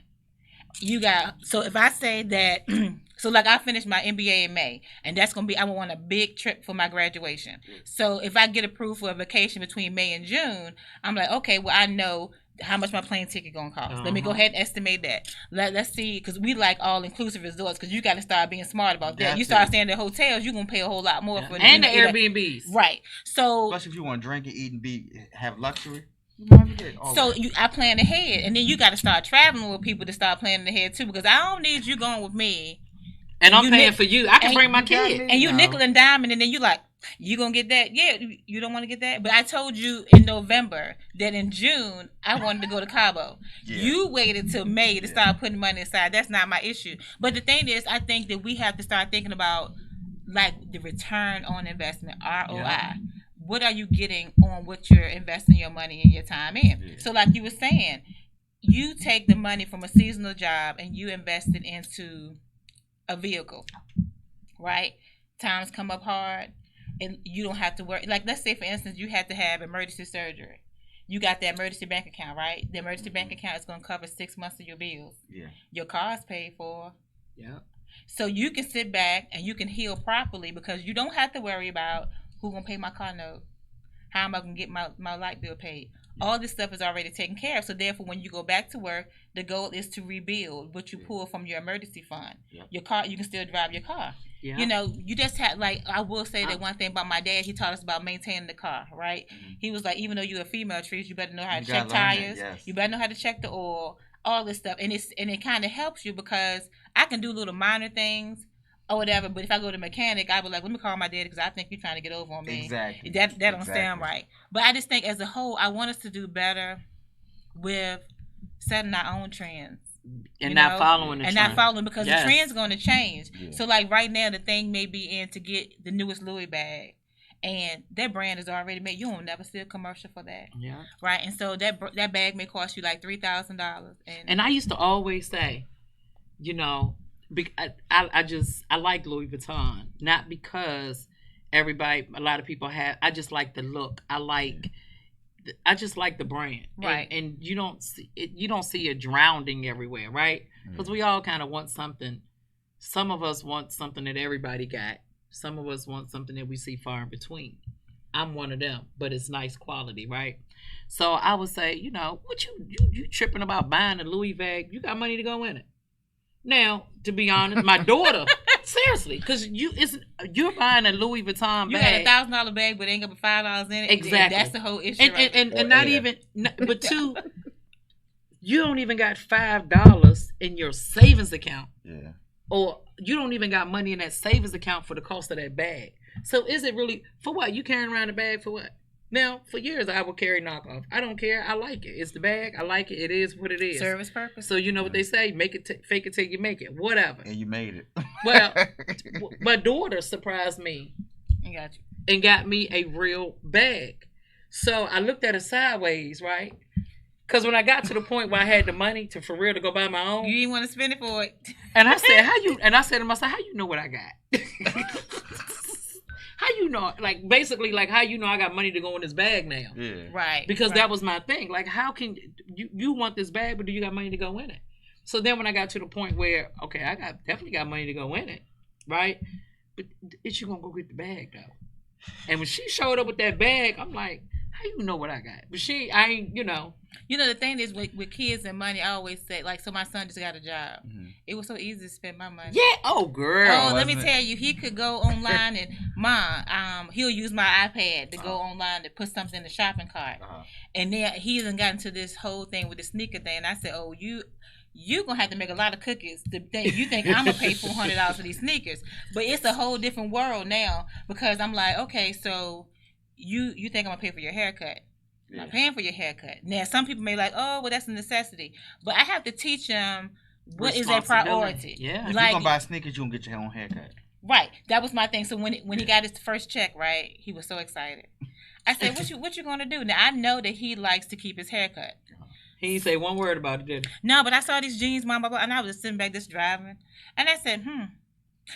[SPEAKER 4] So if I say that, so like I finished my MBA in May, and that's gonna be, I want a big trip for my graduation. So if I get approved for a vacation between May and June, I'm like, okay, well I know how much my plane ticket gonna cost. Let me go ahead and estimate that. Let's see, because we like all inclusive resorts, because you got to start being smart about that. You start staying at hotels, you're gonna pay a whole lot more for
[SPEAKER 2] and the Airbnbs.
[SPEAKER 4] Right. So
[SPEAKER 3] Especially if you want to drink and eat and have luxury.
[SPEAKER 4] I plan ahead, and then you got to start traveling with people to start planning ahead too, because I don't need you going with me.
[SPEAKER 2] And I'm paying for you. I can bring my kid.
[SPEAKER 4] And you nickel and diamond, and then you like, you gonna get that? Yeah, you don't want to get that. But I told you in November that in June I wanted to go to Cabo. Yeah. You waited till May to start putting money aside. That's not my issue. But the thing is, I think that we have to start thinking about like the return on investment, ROI. Yeah. What are you getting on what you're investing your money and your time in? Yeah. So like you were saying, you take the money from a seasonal job and you invest it into a vehicle, right? Times come up hard and you don't have to worry. Like let's say for instance, you had to have emergency surgery. You got that emergency bank account, right? The emergency bank account is going to cover 6 months of your bills. Yeah. Your car is paid for.
[SPEAKER 2] Yeah. So
[SPEAKER 4] you can sit back and you can heal properly because you don't have to worry about who's going to pay my car note. How am I going to get my light bill paid? All this stuff is already taken care of. So therefore, when you go back to work, the goal is to rebuild what you pull from your emergency fund. Yep. Your car, you can still drive your car. Yeah. You know, you just had, like, I will say that one thing about my dad, he taught us about maintaining the car, right? Mm-hmm. He was like, even though you're a female, Trees, you better know how to check tires. Yes. You better know how to check the oil, all this stuff. And it kind of helps you because I can do little minor things or whatever, but if I go to the mechanic, I would like, let me call my dad because I think you're trying to get over on me.
[SPEAKER 3] Exactly.
[SPEAKER 4] That don't sound right. But I just think as a whole, I want us to do better with setting our own trends.
[SPEAKER 2] And not following the trend.
[SPEAKER 4] And not following because the trend's going to change. Yeah. So like right now, the thing may be in to get the newest Louis bag. And that brand is already made. You won't never see a commercial for that. Yeah. Right? And so that bag may cost you like $3,000.
[SPEAKER 2] And I used to always say, you know, I like Louis Vuitton, not because a lot of people have. I just like the look. I just like the brand,
[SPEAKER 4] right?
[SPEAKER 2] And you don't see it drowning everywhere, right? Because we all kind of want something. Some of us want something that everybody got. Some of us want something that we see far in between. I'm one of them, but it's nice quality, right? So I would say, you know, what you tripping about buying a Louis bag? You got money to go in it. Now, to be honest, my daughter, seriously, because you're buying a Louis Vuitton bag.
[SPEAKER 4] You got $1,000 bag, but ain't got $5 in it.
[SPEAKER 2] Exactly.
[SPEAKER 4] That's the whole issue.
[SPEAKER 2] And not even, but two, you don't even got $5 in your savings account. Yeah. Or you don't even got money in that savings account for the cost of that bag. So is it really, for what? You carrying around a bag for what? Now, for years, I would carry knockoff. I don't care. I like it. It's the bag. I like it. It is what it is.
[SPEAKER 4] Service purpose.
[SPEAKER 2] So you know what they say, fake it till you make it. Whatever.
[SPEAKER 3] And you made it.
[SPEAKER 2] Well, my daughter surprised me.
[SPEAKER 4] And got you.
[SPEAKER 2] And got me a real bag. So I looked at it sideways, right? Because when I got to the point where I had the money to for real to go buy my own.
[SPEAKER 4] You didn't want to spend it for it.
[SPEAKER 2] And I said, I said to myself, how you know what I got? How you know, like, basically, like, how you know I got money to go in this bag now?
[SPEAKER 3] Yeah.
[SPEAKER 4] Right.
[SPEAKER 2] Because that was my thing. Like, how can you want this bag, but do you got money to go in it? So then when I got to the point where, okay, I definitely got money to go in it, right? But is you gonna go get the bag though? And when she showed up with that bag, I'm like, how you know what I got? But I ain't, you know.
[SPEAKER 4] You know, the thing is with kids and money, I always say, like, so my son just got a job. Mm-hmm. It was so easy to spend my money.
[SPEAKER 2] Yeah. Oh, girl.
[SPEAKER 4] Oh, let me
[SPEAKER 3] wasn't it?
[SPEAKER 4] tell you, he could go online and he'll use my iPad to go online to put something in the shopping cart. And then he done got into this whole thing with the sneaker thing. And I said, oh, you gonna have to make a lot of cookies to think you think I'm gonna pay $400 for these sneakers. But it's a whole different world now because I'm like, okay, so you think I'm gonna pay for your haircut. I'm not paying for your haircut. Now some people may be like, oh, well that's a necessity. But I have to teach them what is a priority.
[SPEAKER 2] Yeah.
[SPEAKER 3] If
[SPEAKER 4] Like,
[SPEAKER 3] you gonna buy sneakers, you gonna get your own haircut.
[SPEAKER 4] right. That was my thing. So when he got his first check, right, he was so excited. I said, what you gonna do? Now I know that he likes to keep his haircut.
[SPEAKER 2] He didn't say one word about it, did he?
[SPEAKER 4] No, but I saw these jeans, blah, blah, blah, and I was just sitting back just driving. And I said,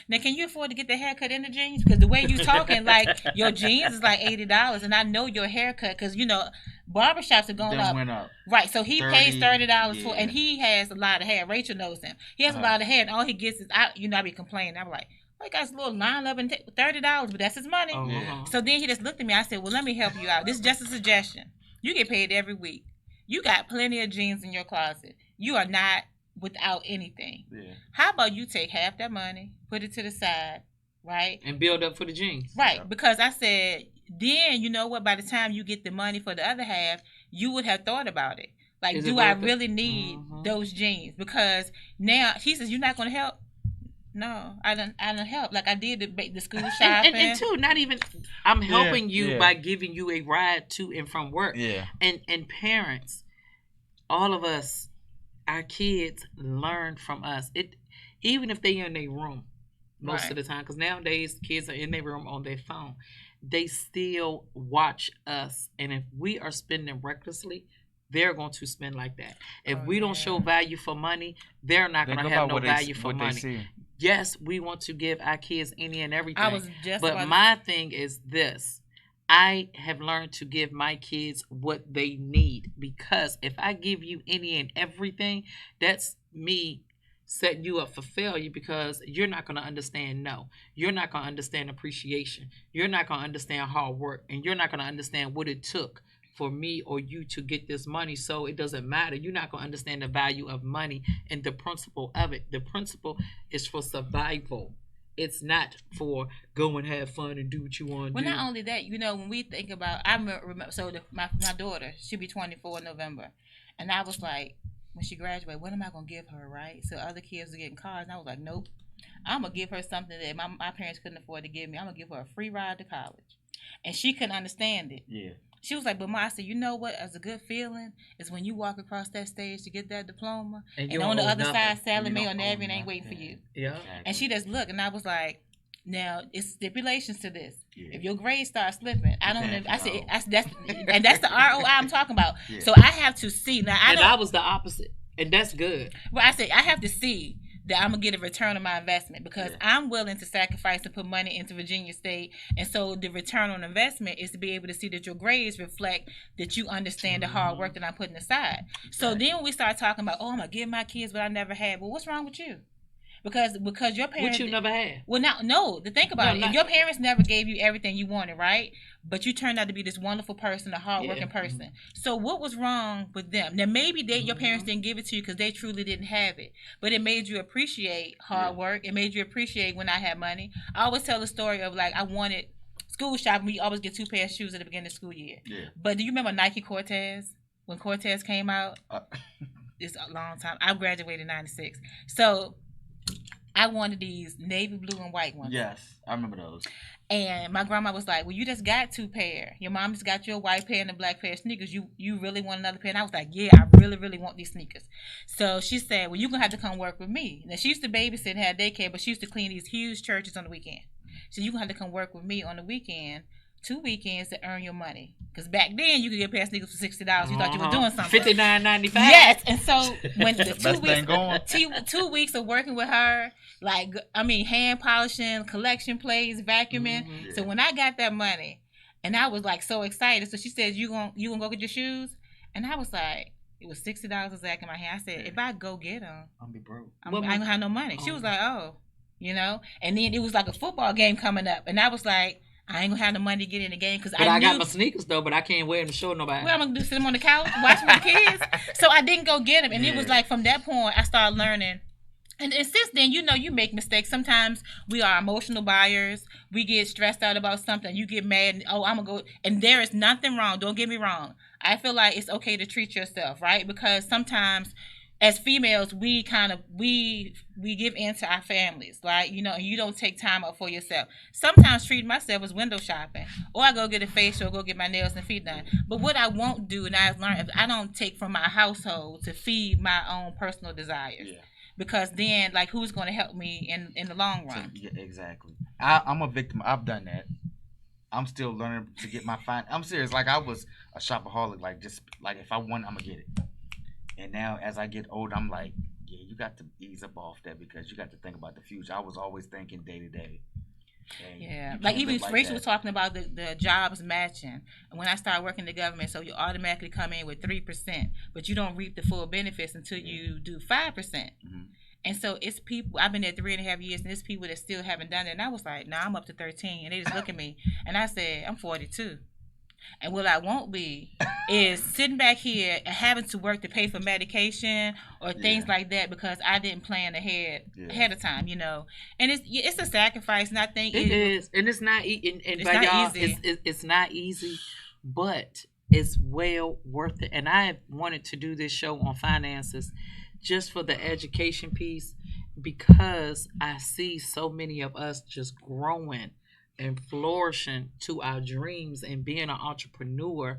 [SPEAKER 4] now can you afford to get the haircut in the jeans? Because the way you talking, like, your jeans is like $80, and I know your haircut, because, you know, barbershops are going
[SPEAKER 3] Them
[SPEAKER 4] up.
[SPEAKER 3] went up.
[SPEAKER 4] Right, so he pays $30 for,
[SPEAKER 3] yeah.
[SPEAKER 4] and he has a lot of hair. Rachel knows him. He has a lot of hair, and all he gets is, I be complaining. I'm like, well, he got his little line up and $30, but that's his money.
[SPEAKER 2] Oh,
[SPEAKER 3] Yeah.
[SPEAKER 4] So then he just looked at me. I said, well, let me help you out. This is just a suggestion. You get paid every week. You got plenty of jeans in your closet. You are not without anything.
[SPEAKER 3] Yeah.
[SPEAKER 4] How about you take half that money, put it to the side, right?
[SPEAKER 2] And build up for the jeans.
[SPEAKER 4] Right,
[SPEAKER 3] Yeah.
[SPEAKER 4] because I said, then you know what? By the time you get the money for the other half, you would have thought about it. Like,
[SPEAKER 2] Is it
[SPEAKER 4] do I
[SPEAKER 2] worth it?
[SPEAKER 4] really need those jeans? Because now he says, you're not going to help. No, I don't help. Like I did the school shopping.
[SPEAKER 2] And two, not even. I'm helping you
[SPEAKER 3] yeah.
[SPEAKER 2] by giving you a ride to and from work.
[SPEAKER 3] Yeah.
[SPEAKER 2] And parents, all of us, our kids learn from us. It even if they in their room most
[SPEAKER 4] Right.
[SPEAKER 2] of the time, because nowadays kids are in their room on their phone, they still watch us. And if we are spending recklessly, they're going to spend like that. If we don't show value for money, they're not going to have no value for money. Yes, we want to give our kids any and everything.
[SPEAKER 4] I was just
[SPEAKER 2] but
[SPEAKER 4] about
[SPEAKER 2] my thing is this. I have learned to give my kids what they need, because if I give you any and everything, that's me setting you up for failure, because you're not going to understand no. You're not going to understand appreciation. You're not going to understand hard work, and you're not going to understand what it took for me or you to get this money. So it doesn't matter. You're not going to understand the value of money and the principle of it. The principle is for survival. It's not for go and have fun and do what you want to
[SPEAKER 4] Well,
[SPEAKER 2] do.
[SPEAKER 4] not only that, you know, when we think about, I remember, so my daughter, she'll be 24 in November, and I was like, when she graduated, what am I going to give her, right? So other kids are getting cars, and I was like, nope, I'm going to give her something that my parents couldn't afford to give me. I'm going to give her a free ride to college. And she couldn't understand it.
[SPEAKER 3] Yeah.
[SPEAKER 4] She was like, but Ma, I said, you know what? As a good feeling is when you walk across that stage to get that diploma,
[SPEAKER 2] And
[SPEAKER 4] and
[SPEAKER 2] you
[SPEAKER 4] on
[SPEAKER 2] don't
[SPEAKER 4] the
[SPEAKER 2] owe
[SPEAKER 4] other
[SPEAKER 2] nothing.
[SPEAKER 4] side, Sally
[SPEAKER 3] You
[SPEAKER 4] Mae or
[SPEAKER 3] don't owe
[SPEAKER 4] Navin ain't waiting for
[SPEAKER 3] nothing.
[SPEAKER 4] you.
[SPEAKER 2] Yeah.
[SPEAKER 4] And she just looked, and I was like, now it's stipulations to this.
[SPEAKER 3] Yeah.
[SPEAKER 4] If your grades start slipping, I don't.
[SPEAKER 3] can't
[SPEAKER 4] I said
[SPEAKER 3] follow.
[SPEAKER 4] that's the ROI I'm talking about.
[SPEAKER 3] Yeah.
[SPEAKER 4] So I have to see now. I
[SPEAKER 2] And
[SPEAKER 4] don't.
[SPEAKER 2] I was the opposite. And that's good.
[SPEAKER 4] Well, I say I have to see that I'm gonna get a return on my investment, because
[SPEAKER 3] Yeah.
[SPEAKER 4] I'm willing to sacrifice and put money into Virginia State, and so the return on investment is to be able to see that your grades reflect that you understand the hard work that I'm putting aside. So then when we start talking about, oh, I'm gonna give my kids what I never had. Well, what's wrong with you? Because your parents.
[SPEAKER 2] What you never had.
[SPEAKER 4] Well, now, no. To think about
[SPEAKER 2] No,
[SPEAKER 4] it,
[SPEAKER 2] not-
[SPEAKER 4] if your parents never gave you everything you wanted, right? But you turned out to be this wonderful person, a hardworking
[SPEAKER 2] Yeah.
[SPEAKER 4] person. So what was wrong with them? Now, maybe your parents didn't give it to you because they truly didn't have it, but it made you appreciate hard work. It made you appreciate when I had money. I always tell the story of, like, I wanted school shopping. We always get 2 pairs of shoes at the beginning of the school year.
[SPEAKER 3] Yeah.
[SPEAKER 4] But do you remember Nike Cortez? When Cortez came out,
[SPEAKER 3] Uh,
[SPEAKER 4] it's a long time. I graduated in '96, so I wanted these navy blue and white ones.
[SPEAKER 3] yes, I remember those.
[SPEAKER 4] And my grandma was like, well, you just got 2 pair. Your mom just got you a white pair and a black pair of sneakers. You really want another pair? And I was like, yeah, I really, really want these sneakers. So she said, well, you're going to have to come work with me. Now, she used to babysit and had daycare, but she used to clean these huge churches on the weekend. So you're going to have to come work with me on the weekend, 2 weekends to earn your money. Because back then, you could get a pair of sneakers for $60. You thought you were doing something.
[SPEAKER 2] $59.95.
[SPEAKER 4] Yes. And so when the 2
[SPEAKER 3] Best
[SPEAKER 4] weeks,
[SPEAKER 3] thing going.
[SPEAKER 4] 2 weeks of working with her, like, I mean, hand polishing, collection plates, vacuuming.
[SPEAKER 2] Mhm.
[SPEAKER 4] So when I got that money, and I was like so excited, so she said, "You gonna go get your shoes?" And I was like, it was $60 exact in my hand. I said, if I go get them,
[SPEAKER 3] I'm be broke.
[SPEAKER 4] I
[SPEAKER 2] What
[SPEAKER 4] ain't gonna have no money. She
[SPEAKER 2] Oh.
[SPEAKER 4] was like, oh, you know. And then it was like a football game coming up, and I was like, I ain't gonna have the money to get in the game because
[SPEAKER 2] But I
[SPEAKER 4] knew.
[SPEAKER 2] got my sneakers though, but I can't wear them to show nobody.
[SPEAKER 4] Well, I'm gonna do sit them on the couch, watch my kids. So I didn't go get them, and it was
[SPEAKER 3] Yeah.
[SPEAKER 4] like from that point I started learning And since then, you make mistakes. Sometimes we are emotional buyers. We get stressed out about something. You get mad. And, oh, I'm going to go. And there is nothing wrong. Don't get me wrong. I feel like it's okay to treat yourself, right? Because sometimes as females, we kind of, we give in to our families. Like, you don't take time out for yourself. Sometimes treating myself is window shopping. Or I go get a facial, or go get my nails and feet done. But what I won't do, and I've learned, I don't take from my household to feed my own personal desires.
[SPEAKER 3] Yeah.
[SPEAKER 4] Because then, like, who's going to help me in the long
[SPEAKER 3] So,
[SPEAKER 4] run?
[SPEAKER 3] yeah, exactly. I'm a victim. I've done that. I'm still learning to get my fine. I'm serious. Like, I was a shopaholic. Like, just like if I want, I'm gonna get it. And now, as I get older, I'm like, yeah, you got to ease up off that because you got to think about the future. I was always thinking day to day. And
[SPEAKER 4] Yeah,
[SPEAKER 3] you
[SPEAKER 4] like
[SPEAKER 3] can't
[SPEAKER 4] even
[SPEAKER 3] live
[SPEAKER 4] Rachel
[SPEAKER 3] that.
[SPEAKER 4] was talking about the jobs matching. When I started working in the government, so you automatically come in with 3%, but you don't reap the full benefits until you do 5%.
[SPEAKER 3] Mhm.
[SPEAKER 4] And so it's people. I've been there 3.5 years, and there's people that still haven't done it. And I was like, "Nah, I'm up to 13," and they just look at me, and I said, "I'm 42." And what I won't be is sitting back here and having to work to pay for medication or things
[SPEAKER 3] Yeah.
[SPEAKER 4] like that because I didn't plan
[SPEAKER 3] Yeah.
[SPEAKER 4] ahead of time, And it's a sacrifice, and I think
[SPEAKER 2] It is, and it's not. And
[SPEAKER 4] It's
[SPEAKER 2] by
[SPEAKER 4] not
[SPEAKER 2] y'all,
[SPEAKER 4] easy.
[SPEAKER 2] it's not easy, but it's well worth it. And I have wanted to do this show on finances, just for the education piece, because I see so many of us just growing and flourishing to our dreams and being an entrepreneur,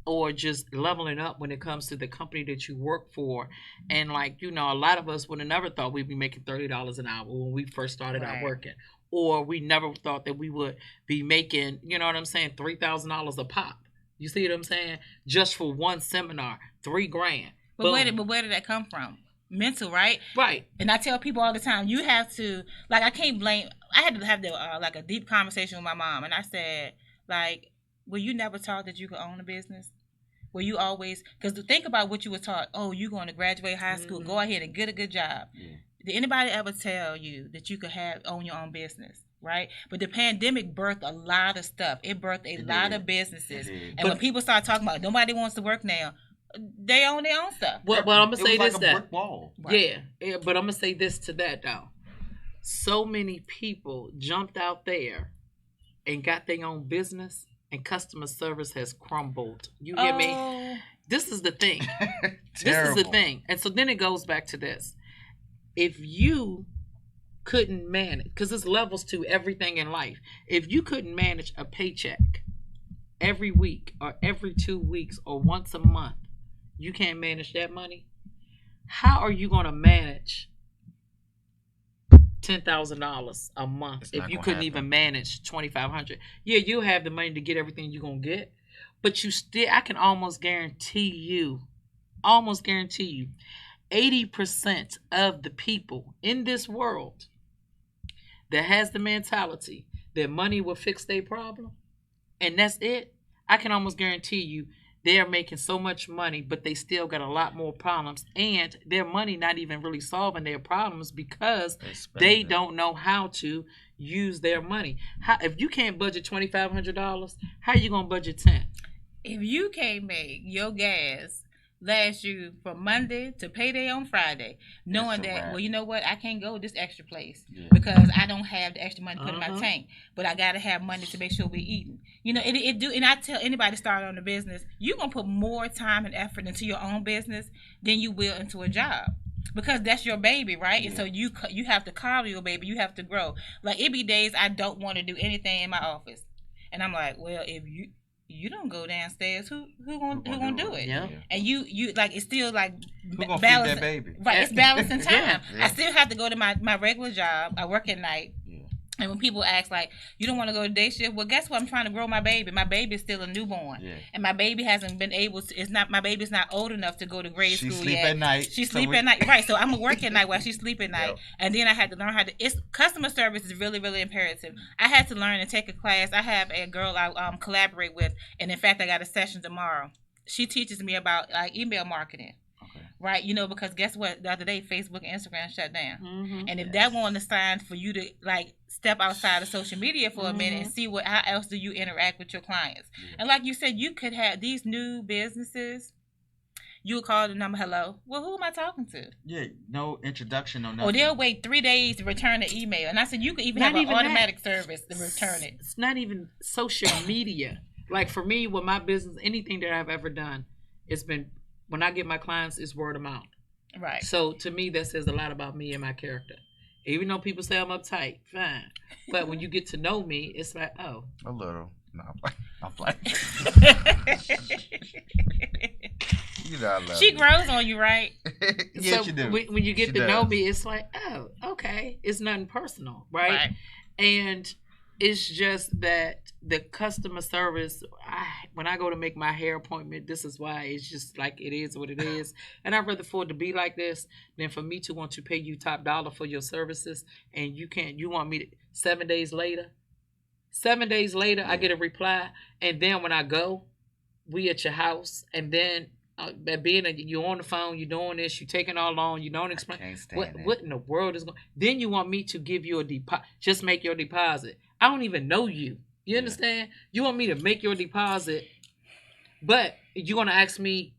[SPEAKER 2] or just leveling up when it comes to the company that you work for. And like, a lot of us would have never thought we'd be making $30 an hour when we first started out
[SPEAKER 4] Right.
[SPEAKER 2] working. Or we never thought that we would be making, $3,000 a pop. You see what I'm saying? Just for one seminar, $3,000.
[SPEAKER 4] But where
[SPEAKER 2] Boom.
[SPEAKER 4] did that come from? Mental, right?
[SPEAKER 2] Right.
[SPEAKER 4] And I tell people all the time, you have to, like, I can't blame. I had to have like a deep conversation with my mom, and I said, like, were you never taught that you could own a business? Were you always? Because think about what you were taught. Oh, you're going to graduate high school, go ahead and get a good job.
[SPEAKER 3] Yeah.
[SPEAKER 4] Did anybody ever tell you that you could own your own business? Right? But the pandemic birthed a lot of stuff. It birthed a lot of businesses.
[SPEAKER 3] It did.
[SPEAKER 4] And when people start talking about nobody wants to work now, they own their own stuff.
[SPEAKER 2] Well, I'm going to
[SPEAKER 3] It
[SPEAKER 2] say
[SPEAKER 3] was
[SPEAKER 2] this,
[SPEAKER 3] like a
[SPEAKER 2] that.
[SPEAKER 3] brick wall.
[SPEAKER 2] Yeah, but I'm going to say this to that, though. So many people jumped out there and got their own business, and customer service has crumbled. You get me?
[SPEAKER 4] Oh,
[SPEAKER 2] This is the thing. This is
[SPEAKER 3] Terrible.
[SPEAKER 2] the thing. And so then it goes back to this. If you couldn't manage, because there's levels to everything in life. If you couldn't manage a paycheck every week or every 2 weeks or once a month, you can't manage that money. How are you going to manage $10,000 a month
[SPEAKER 3] It's
[SPEAKER 2] if
[SPEAKER 3] not
[SPEAKER 2] you
[SPEAKER 3] gonna
[SPEAKER 2] couldn't
[SPEAKER 3] happen.
[SPEAKER 2] even manage $2,500? Yeah, you have the money to get everything you're going to get, but I can almost guarantee you, 80% of the people in this world that has the mentality that money will fix their problem, and that's it, I can almost guarantee you they're making so much money, but they still got a lot more problems, and their money not even really solving their problems because they don't know how to use their money. If you can't budget $2,500, how you gonna budget 10?
[SPEAKER 4] if you can't make your gas last you from Monday to payday on Friday, knowing
[SPEAKER 3] It's a
[SPEAKER 4] that,
[SPEAKER 3] wrap.
[SPEAKER 4] well, you know what, I can't go this extra place
[SPEAKER 3] Yeah.
[SPEAKER 4] because I don't have the extra money to put in my
[SPEAKER 2] Uh-huh.
[SPEAKER 4] tank, but I gotta have money to make sure we're eating. It do, and I tell anybody starting on a business, you're gonna put more time and effort into your own business than you will into a job. Because that's your baby, right? And so you have to coddle your baby. You have to grow. Like, it be days I don't want to do anything in my office, and I'm like, well, if you don't go downstairs, who gonna do it?
[SPEAKER 2] Yeah.
[SPEAKER 4] And you like, it's still like
[SPEAKER 3] Who gonna feed
[SPEAKER 4] balancing,
[SPEAKER 3] that baby?
[SPEAKER 4] right? It's balancing time.
[SPEAKER 3] Yeah.
[SPEAKER 4] I still have to go to my regular job. I work at night.
[SPEAKER 3] Yeah.
[SPEAKER 4] And when people ask, like, you don't want to go to day shift, well, guess what? I'm trying to grow my baby. My baby is still a newborn,
[SPEAKER 3] Yeah.
[SPEAKER 4] and my baby hasn't been able to. My baby's not old enough to go to grade
[SPEAKER 3] She
[SPEAKER 4] school
[SPEAKER 3] sleep
[SPEAKER 4] yet.
[SPEAKER 3] at night.
[SPEAKER 4] She
[SPEAKER 3] so
[SPEAKER 4] sleep
[SPEAKER 3] we-
[SPEAKER 4] at night, right? So I'm gonna work at night while she sleep at night,
[SPEAKER 3] Yep.
[SPEAKER 4] and then I had to learn how to. It's customer service is really, really imperative. I had to learn and take a class. I have a girl I collaborate with, and in fact, I got a session tomorrow. She teaches me about like email marketing,
[SPEAKER 3] Okay.
[SPEAKER 4] right? Because guess what? The other day, Facebook and Instagram shut down.
[SPEAKER 2] Mm-hmm.
[SPEAKER 4] And if that wasn't a sign for you to like step outside of social media for a minute and see how else do you interact with your clients.
[SPEAKER 3] Yeah.
[SPEAKER 4] And like you said, you could have these new businesses. You would call the number, hello. Well, who am I talking to?
[SPEAKER 3] Yeah, no introduction, no nothing.
[SPEAKER 4] Or they'll wait 3 days to return the email. And I said, you could even
[SPEAKER 2] Not
[SPEAKER 4] have an
[SPEAKER 2] even that.
[SPEAKER 4] automatic service to return it.
[SPEAKER 2] It's not even social media. Like for me, with my business, anything that I've ever done, it's been, when I get my clients, it's word of mouth.
[SPEAKER 4] Right.
[SPEAKER 2] So to me, that says a lot about me and my character. Even though people say I'm uptight, fine. But when you get to know me, it's like, oh.
[SPEAKER 3] A little. No, I'm playing. You know I love
[SPEAKER 4] She
[SPEAKER 3] you.
[SPEAKER 4] grows on you, right?
[SPEAKER 3] Yes,
[SPEAKER 2] So
[SPEAKER 3] you do.
[SPEAKER 2] when you get
[SPEAKER 3] She
[SPEAKER 2] to know
[SPEAKER 3] does.
[SPEAKER 2] me, it's like, oh, okay. It's nothing personal, right?
[SPEAKER 4] Right.
[SPEAKER 2] And it's just that the customer service, when I go to make my hair appointment, this is why it's just like it is what it is. And I'd rather for it to be like this than for me to want to pay you top dollar for your services. And you want me to, 7 days later, I get a reply. And then when I go, we at your house. And then you're on the phone, you're doing this, you're taking all long, you don't explain.
[SPEAKER 3] Can't stand it.
[SPEAKER 2] What in the world is going? Then you want me to give you a deposit? Just make your deposit. I don't even know you. You understand? You want me to make your deposit, but you want to ask me,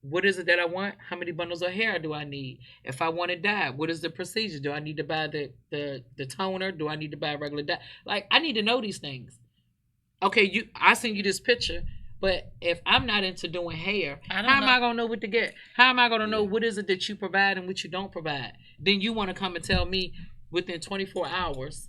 [SPEAKER 2] what is it that I want? How many bundles of hair do I need? If I want it dyed, what is the procedure? Do I need to buy the toner? Do I need to buy regular dye? Like, I need to know these things. Okay, I send you this picture. But if I'm not into doing hair, how am I going to know what to get? How am I going to know what is it that you provide and what you don't provide? Then you want to come and tell me within 24 hours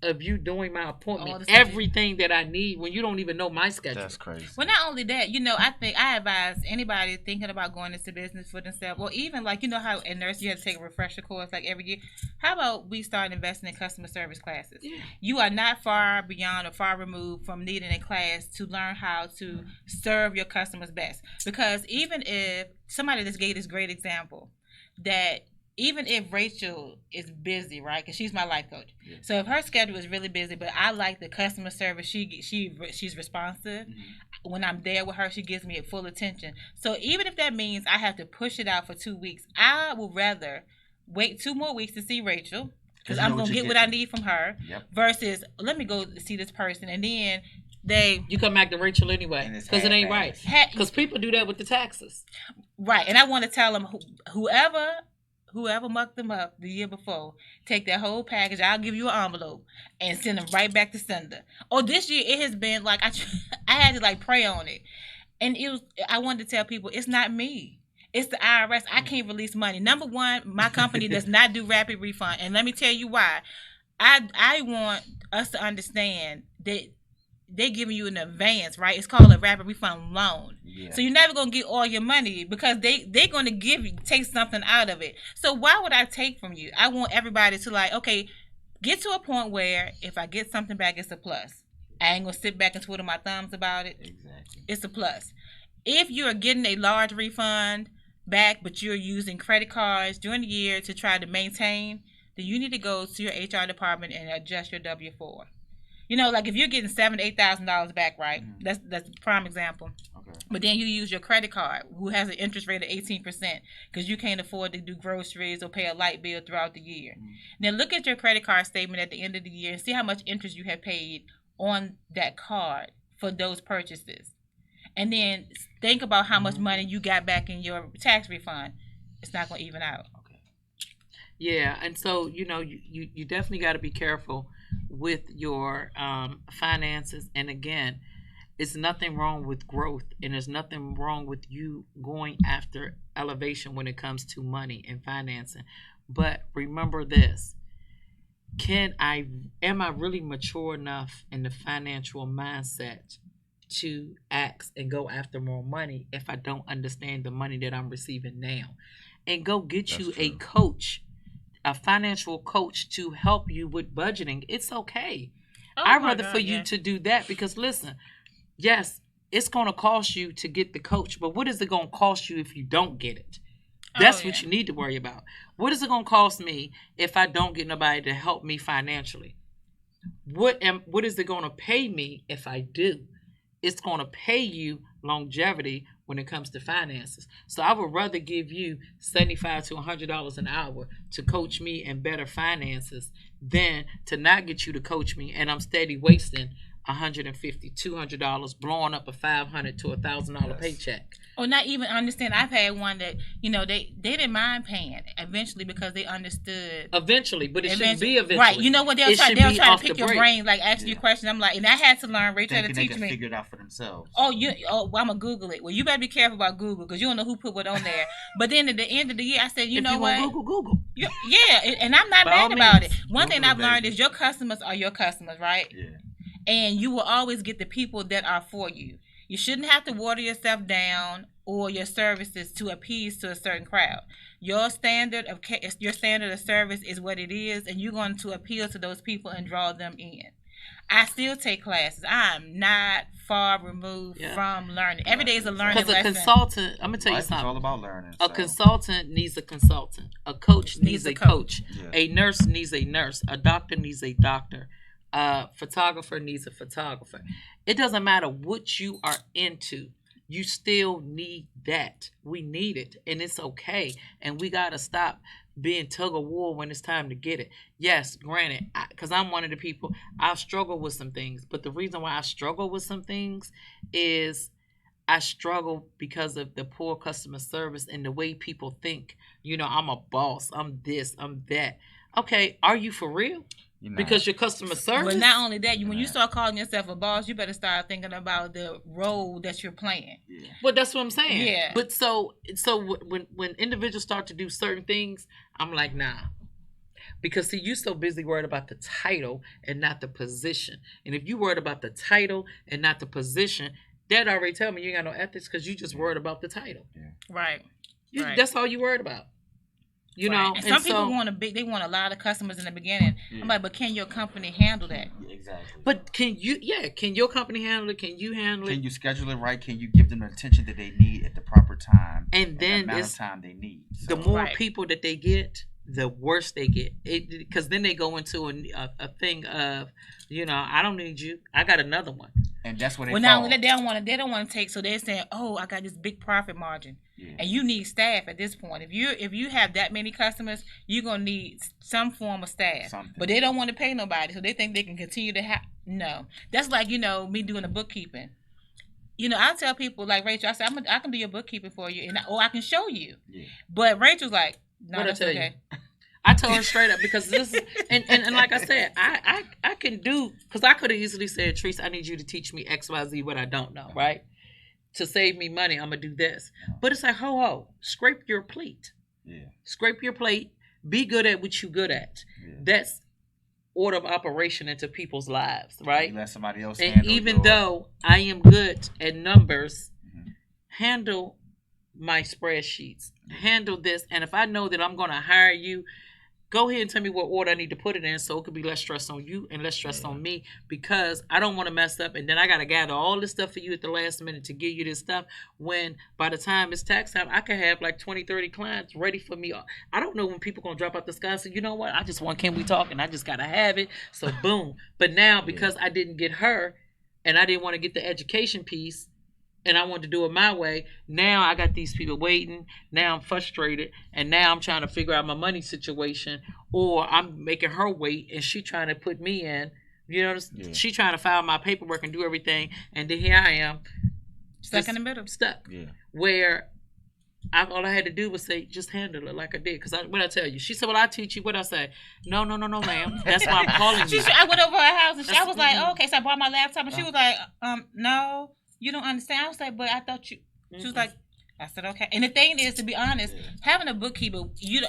[SPEAKER 2] of you doing my appointment, everything that I need when you don't even know my schedule.
[SPEAKER 3] That's crazy.
[SPEAKER 4] Well, not only that, I think I advise anybody thinking about going into business for themselves, or even like, how in nursing you have to take a refresher course like every year. How about we start investing in customer service classes? Yeah. You are not far beyond or far removed from needing a class to learn how to serve your customers best. Because even if somebody just gave this great example that even if Rachel is busy, right? Because she's my life coach. Yeah. So if her schedule is really busy, but I like the customer service, she's responsive. Mm-hmm. When I'm there with her, she gives me full attention. So even if that means I have to push it out for 2 weeks, I would rather wait 2 more weeks to see Rachel because I'm going to get what I need from her versus let me go see this person and then you
[SPEAKER 2] come back to Rachel anyway because it ain't right. Because people do that with the taxes.
[SPEAKER 4] Right. And I want to tell them whoever mucked them up the year before, take that whole package. I'll give you an envelope and send them right back to sender. Or this year, it has been like I had to pray on it, and I wanted to tell people it's not me, it's the IRS. I can't release money. Number one, my company does not do rapid refund, and let me tell you why. I want us to understand that they're giving you an advance, right? It's called a rapid refund loan. Yeah. So you're never going to get all your money because they're going to take something out of it. So why would I take from you? I want everybody to okay, get to a point where if I get something back, it's a plus. I ain't going to sit back and twiddle my thumbs about it. Exactly. It's a plus. If you're getting a large refund back, but you're using credit cards during the year to try to maintain, then you need to go to your HR department and adjust your W-4. If you're getting $7,000 to $8,000 back, right? Mm-hmm. That's a prime example. Okay. But then you use your credit card, who has an interest rate of 18%, because you can't afford to do groceries or pay a light bill throughout the year. Mm-hmm. Then look at your credit card statement at the end of the year and see how much interest you have paid on that card for those purchases. And then think about how much money you got back in your tax refund. It's not going to even out.
[SPEAKER 2] Okay. Yeah, and so you definitely got to be careful with your finances. And again, it's nothing wrong with growth, and there's nothing wrong with you going after elevation when it comes to money and financing. But remember this: am I really mature enough in the financial mindset to ask and go after more money if I don't understand the money that I'm receiving now? And go get you a coach, a financial coach, to help you with budgeting. It's okay. I'd rather for you to do that because listen, yes, it's going to cost you to get the coach, but what is it going to cost you if you don't get it? That's what you need to worry about. What is it going to cost me if I don't get nobody to help me financially? What is it going to pay me if I do? It's going to pay you longevity when it comes to finances. So I would rather give you $75 to $100 an hour to coach me in better finances than to not get you to coach me and I'm steady wasting $150, $200, blowing up a $500 to $1,000
[SPEAKER 3] Yes.
[SPEAKER 2] paycheck.
[SPEAKER 4] Or not even understand. I've had one that they didn't mind paying eventually because they understood.
[SPEAKER 2] Eventually, but it shouldn't be
[SPEAKER 4] Eventually.
[SPEAKER 2] eventually.
[SPEAKER 4] Right. You know what? They'll
[SPEAKER 2] It
[SPEAKER 4] try
[SPEAKER 2] should
[SPEAKER 4] to
[SPEAKER 2] be off
[SPEAKER 4] pick
[SPEAKER 2] the
[SPEAKER 4] your
[SPEAKER 2] break.
[SPEAKER 4] brain, like asking you
[SPEAKER 3] Yeah.
[SPEAKER 4] questions. I'm like, and I had to learn. Rachel had
[SPEAKER 3] Thinking
[SPEAKER 4] to
[SPEAKER 3] they
[SPEAKER 4] teach
[SPEAKER 3] can
[SPEAKER 4] me.
[SPEAKER 3] figure it out for themselves.
[SPEAKER 4] Well, I'm gonna Google it. Well, you better be careful about Google because you don't know who put what on there. But then at the end of the year, I said, you
[SPEAKER 2] if
[SPEAKER 4] know
[SPEAKER 2] you
[SPEAKER 4] what?
[SPEAKER 2] want Google.
[SPEAKER 4] And I'm not
[SPEAKER 2] By all
[SPEAKER 4] mad about
[SPEAKER 2] means.
[SPEAKER 4] it. One thing
[SPEAKER 3] Google it,
[SPEAKER 4] I've learned
[SPEAKER 3] baby.
[SPEAKER 4] is your customers are your customers, right?
[SPEAKER 3] Yeah.
[SPEAKER 4] And you will always get the people that are for you. You shouldn't have to water yourself down or your services to appease to a certain crowd. Your standard of service is what it is, and you're going to appeal to those people and draw them in. I still take classes. I'm not far removed
[SPEAKER 2] Yeah.
[SPEAKER 4] from learning. Every day is a learning
[SPEAKER 2] Because a
[SPEAKER 4] lesson.
[SPEAKER 2] consultant, I'm gonna tell you
[SPEAKER 3] Life is all
[SPEAKER 2] something.
[SPEAKER 3] about learning.
[SPEAKER 2] A
[SPEAKER 3] so,
[SPEAKER 2] consultant needs a consultant. A coach needs a coach.
[SPEAKER 3] Yeah.
[SPEAKER 2] A nurse needs a nurse. A doctor needs a doctor. A photographer needs a photographer. It doesn't matter what you are into. You still need that. We need it, and it's okay. And we gotta stop being tug of war when it's time to get it. Yes, granted, because I'm one of the people, I've struggled with some things. But the reason why I struggle with some things is I struggle because of the poor customer service and the way people think. You know, I'm a boss. I'm this. I'm that. Okay, are you for real?
[SPEAKER 3] You know,
[SPEAKER 2] Because your customer service.
[SPEAKER 4] But not only that, when you
[SPEAKER 3] Yeah.
[SPEAKER 4] start calling yourself a boss, you better start thinking about the role that you're playing.
[SPEAKER 3] yeah.
[SPEAKER 2] Well, that's what I'm saying.
[SPEAKER 4] Yeah.
[SPEAKER 2] But when individuals start to do certain things, I'm like, nah. Because see, you so busy worried about the title and not the position. And if you worried about the title and not the position, that already tell me you ain't got no ethics because you just worried about the title.
[SPEAKER 4] Right. Right.
[SPEAKER 2] That's all you worried about. You
[SPEAKER 4] Right.
[SPEAKER 2] know,
[SPEAKER 4] and some people want they want a lot of customers in the beginning. I'm like, but can your company handle that?
[SPEAKER 3] Yeah, exactly.
[SPEAKER 2] But can your company handle it? Can you handle it?
[SPEAKER 3] Can you schedule it right? Can you give them the attention that they need at the proper time?
[SPEAKER 2] And then
[SPEAKER 3] the amount
[SPEAKER 2] it's
[SPEAKER 3] of time they need.
[SPEAKER 2] the
[SPEAKER 3] So,
[SPEAKER 2] more
[SPEAKER 4] Right.
[SPEAKER 2] people that they get, the worse they get. Because then they go into a thing of, you know, I don't need you. I got another one.
[SPEAKER 3] and that's what they
[SPEAKER 4] Well,
[SPEAKER 3] fall.
[SPEAKER 4] now they don't want to take. So they're saying, oh, I got this big profit margin,
[SPEAKER 3] Yeah.
[SPEAKER 4] and you need staff at this point. If you have that many customers, you're gonna need some form of staff.
[SPEAKER 3] Something.
[SPEAKER 4] But they don't want to pay nobody, so they think they can continue to have. No, that's like me doing the bookkeeping. I tell people like Rachel, I say I can do your bookkeeping for you, or I can show you.
[SPEAKER 3] Yeah.
[SPEAKER 4] But Rachel's like, no,
[SPEAKER 2] What'd I
[SPEAKER 4] that's
[SPEAKER 2] tell you?
[SPEAKER 4] okay.
[SPEAKER 2] I told her straight up because this is and like I said, I can do because I could have easily said, Teresa, I need you to teach me XYZ what I don't know, right? To save me money, I'm gonna do this. But it's like, ho, scrape your plate.
[SPEAKER 3] Yeah.
[SPEAKER 2] Scrape your plate. Be good at what you good at.
[SPEAKER 3] Yeah.
[SPEAKER 2] That's order of operation into people's lives, right?
[SPEAKER 3] You let somebody else
[SPEAKER 2] And
[SPEAKER 3] handle
[SPEAKER 2] even
[SPEAKER 3] your-
[SPEAKER 2] though I am good at numbers,
[SPEAKER 3] Mhm.
[SPEAKER 2] handle my spreadsheets, handle this. And if I know that I'm going to hire you, go ahead and tell me what order I need to put it in so it could be less stress on you and less stress on me, because I don't want to mess up. And then I got to gather all this stuff for you at the last minute to give you this stuff when by the time it's tax time, I could have like 20, 30 clients ready for me. I don't know when people going to drop out the sky and say, you know what, I just want, can we talk? And I just got to have it. So boom. But now because I didn't get her and I didn't want to get the education piece, and I wanted to do it my way, now I got these people waiting. Now I'm frustrated, and now I'm trying to figure out my money situation, or I'm making her wait, and she trying to put me in. You know, she trying to file my paperwork and do everything, and then here I am,
[SPEAKER 4] Stuck in the middle.
[SPEAKER 2] stuck.
[SPEAKER 3] Yeah.
[SPEAKER 2] Where all I had to do was say, just handle it like I did. Because what I tell you, she said, well, I teach you. What I say? No, ma'am. That's why I'm calling you.
[SPEAKER 4] I went over her house and I was like,
[SPEAKER 2] Mhm.
[SPEAKER 4] oh, okay. So I brought my laptop and she was like, no, you don't understand. I was like, but I thought you. She was like, I said, okay. And the thing is, to be honest, having a bookkeeper,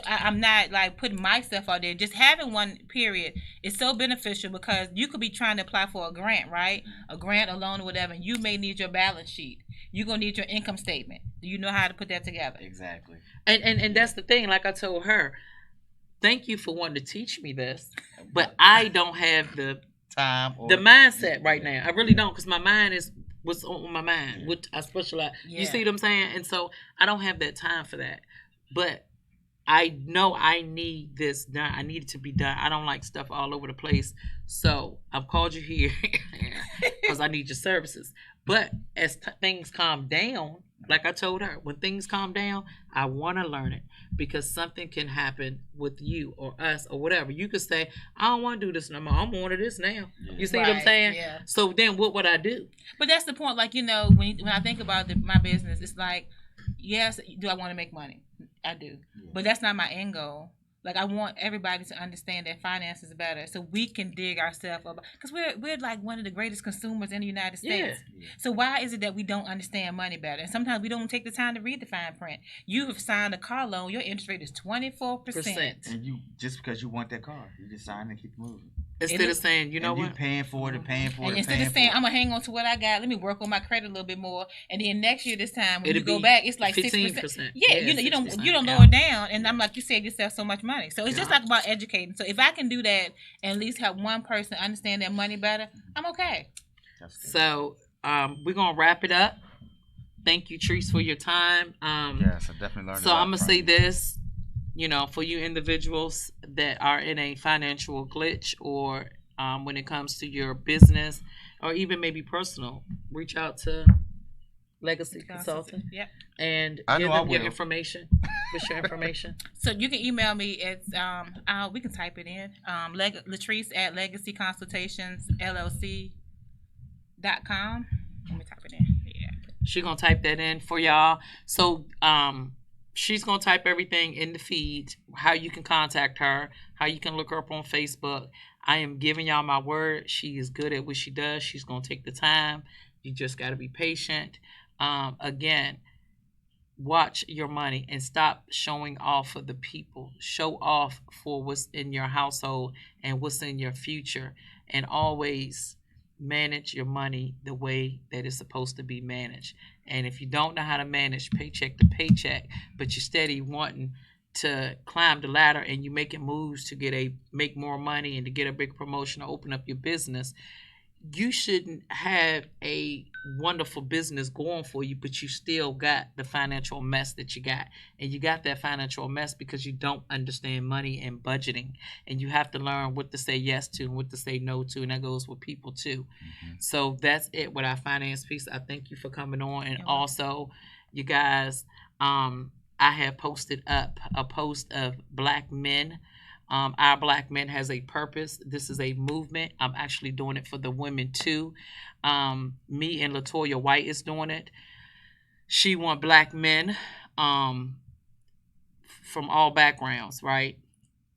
[SPEAKER 4] I'm not like putting myself out there. Just having one, period, is so beneficial because you could be trying to apply for a grant, right? A grant, a loan, or whatever. And you may need your balance sheet. You're gonna need your income statement. Do you know how to put that together?
[SPEAKER 3] Exactly.
[SPEAKER 2] And that's the thing. Like I told her, thank you for wanting to teach me this, but I don't have the
[SPEAKER 3] Time or
[SPEAKER 2] mindset right now. I really don't, because my mind is what's on my mind. What I specialize.
[SPEAKER 4] Yeah.
[SPEAKER 2] You see what I'm saying? And so I don't have that time for that. But I know I need this done. I need it to be done. I don't like stuff all over the place. So I've called you here because I need your services. But as things calm down, Like I told her, when things calm down, I want to learn it because something can happen with you or us or whatever. You could say, I don't want to do this no more. I'm on to this now. You see what I'm
[SPEAKER 4] Right,
[SPEAKER 2] saying?
[SPEAKER 4] yeah.
[SPEAKER 2] So then what would I do?
[SPEAKER 4] But that's the point. Like, when I think about my business, it's like, yes, do I want to make money? I do. But that's not my end goal. Like, I want everybody to understand that finance is better, so we can dig ourselves up. Because we're like one of the greatest consumers in the United States.
[SPEAKER 2] Yeah.
[SPEAKER 4] So why is it that we don't understand money better? And sometimes we don't take the time to read the fine print. You have signed a car loan. Your interest rate is 24%.
[SPEAKER 3] And you just because you want that car, you just sign and keep moving.
[SPEAKER 2] Instead of saying, you know
[SPEAKER 3] and
[SPEAKER 2] what?
[SPEAKER 3] you paying for it and paying for it.
[SPEAKER 4] And instead of saying, I'm going to hang on to what I got, let me work on my credit a little bit more. And then next year, this time, when
[SPEAKER 2] It'll
[SPEAKER 4] you go
[SPEAKER 2] be
[SPEAKER 4] back, it's like
[SPEAKER 2] 15%.
[SPEAKER 4] 6%. Yeah, you don't
[SPEAKER 2] 6%,
[SPEAKER 4] lower down. And I'm like, you saved yourself so much money. So it's just like about educating. So if I can do that and at least help one person understand their money better, I'm okay.
[SPEAKER 2] So we're going to wrap it up. Thank you, Treese, for your time.
[SPEAKER 3] Yes, I definitely learned.
[SPEAKER 2] So I'm going to say this, for you individuals that are in a financial glitch or when it comes to your business or even maybe personal, reach out to Legacy Consulting.
[SPEAKER 4] Yep.
[SPEAKER 2] And
[SPEAKER 3] I
[SPEAKER 2] give
[SPEAKER 3] know I
[SPEAKER 2] them your
[SPEAKER 3] will.
[SPEAKER 2] information. What's your information?
[SPEAKER 4] So you can email me at we can type it in Latrice at LegacyConsultationsLLC.com. Let me type it in. Yeah.
[SPEAKER 2] She's gonna type that in for y'all. So she's gonna type everything in the feed, how you can contact her, how you can look her up on Facebook. I am giving y'all my word. She is good at what she does. She's gonna take the time. You just gotta be patient. Again, watch your money and stop showing off for the people. Show off for what's in your household and what's in your future, and always manage your money the way that it's supposed to be managed. And if you don't know how to manage paycheck to paycheck, but you're steady wanting to climb the ladder and you making moves to make more money and to get a big promotion or open up your business, you shouldn't have a wonderful business going for you, but you still got the financial mess that you got. And you got that financial mess because you don't understand money and budgeting. And you have to learn what to say yes to and what to say no to. And that goes with people too. Mm-hmm. So that's it with our finance piece. I thank you for coming on. And also, you guys, I have posted up a post of Black men. Our Black Men has a purpose. This is a movement. I'm actually doing it for the women too. Me and Latoya White is doing it. She want Black men from all backgrounds, right?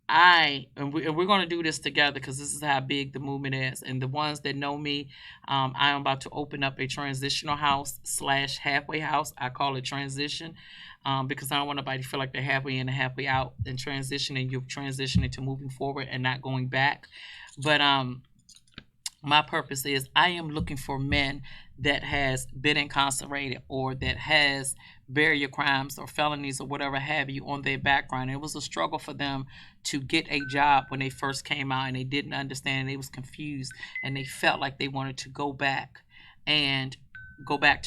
[SPEAKER 2] And we're going to do this together because this is how big the movement is. And the ones that know me, I am about to open up a transitional house / halfway house. I call it transition. Because I don't want nobody to feel like they're halfway in and halfway out and transitioning. You're transitioning to moving forward and not going back. But my purpose is I am looking for men that has been incarcerated or that has barrier crimes or felonies or whatever have you on their background. It was a struggle for them to get a job when they first came out, and they didn't understand, and they was confused, and they felt like they wanted to go back to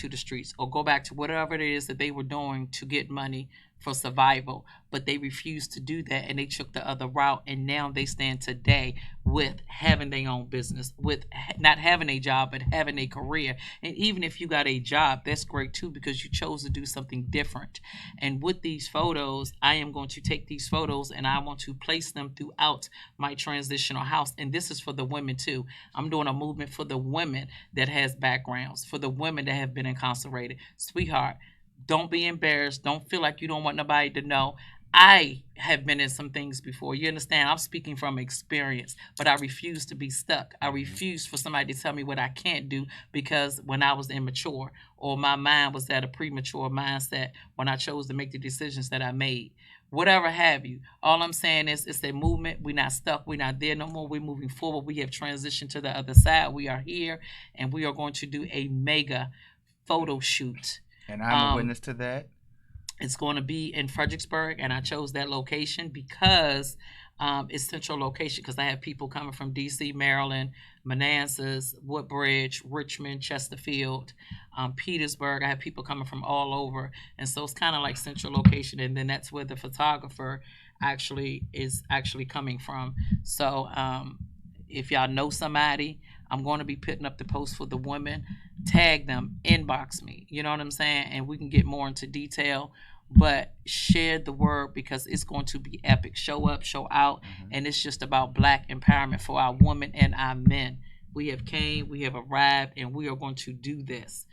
[SPEAKER 2] the streets or go back to whatever it is that they were doing to get money for survival, but they refused to do that and they took the other route, and now they stand today with having their own business, with not having a job but having a career. And even if you got a job, that's great too, because you chose to do something different. And with these photos, I am going to take these photos and I want to place them throughout my transitional house. And this is for the women too. I'm doing a movement for the women that has backgrounds, for the women that have been incarcerated. Sweetheart, don't be embarrassed. Don't feel like you don't want nobody to know. I have been in some things before. You understand? I'm speaking from experience, but I refuse to be stuck. I refuse for somebody to tell me what I can't do because when I was immature or my mind was at a premature mindset when I chose to make the decisions that I made. Whatever have you. All I'm saying is it's a movement. We're not stuck. We're not there no more. We're moving forward. We have transitioned to the other side. We are here, and we are going to do a mega photo shoot.
[SPEAKER 3] And I'm a witness to that.
[SPEAKER 2] It's going to be in Fredericksburg, and I chose that location because it's central location, because I have people coming from D.C., Maryland, Manassas, Woodbridge, Richmond, Chesterfield, Petersburg. I have people coming from all over, and so it's kind of like central location, and then that's where the photographer is coming from. So if y'all know somebody, I'm going to be putting up the post for the women. Tag them, inbox me. You know what I'm saying? And we can get more into detail. But share the word because it's going to be epic. Show up, show out, and it's just about Black empowerment for our women and our men. We have came, we have arrived, and we are going to do this.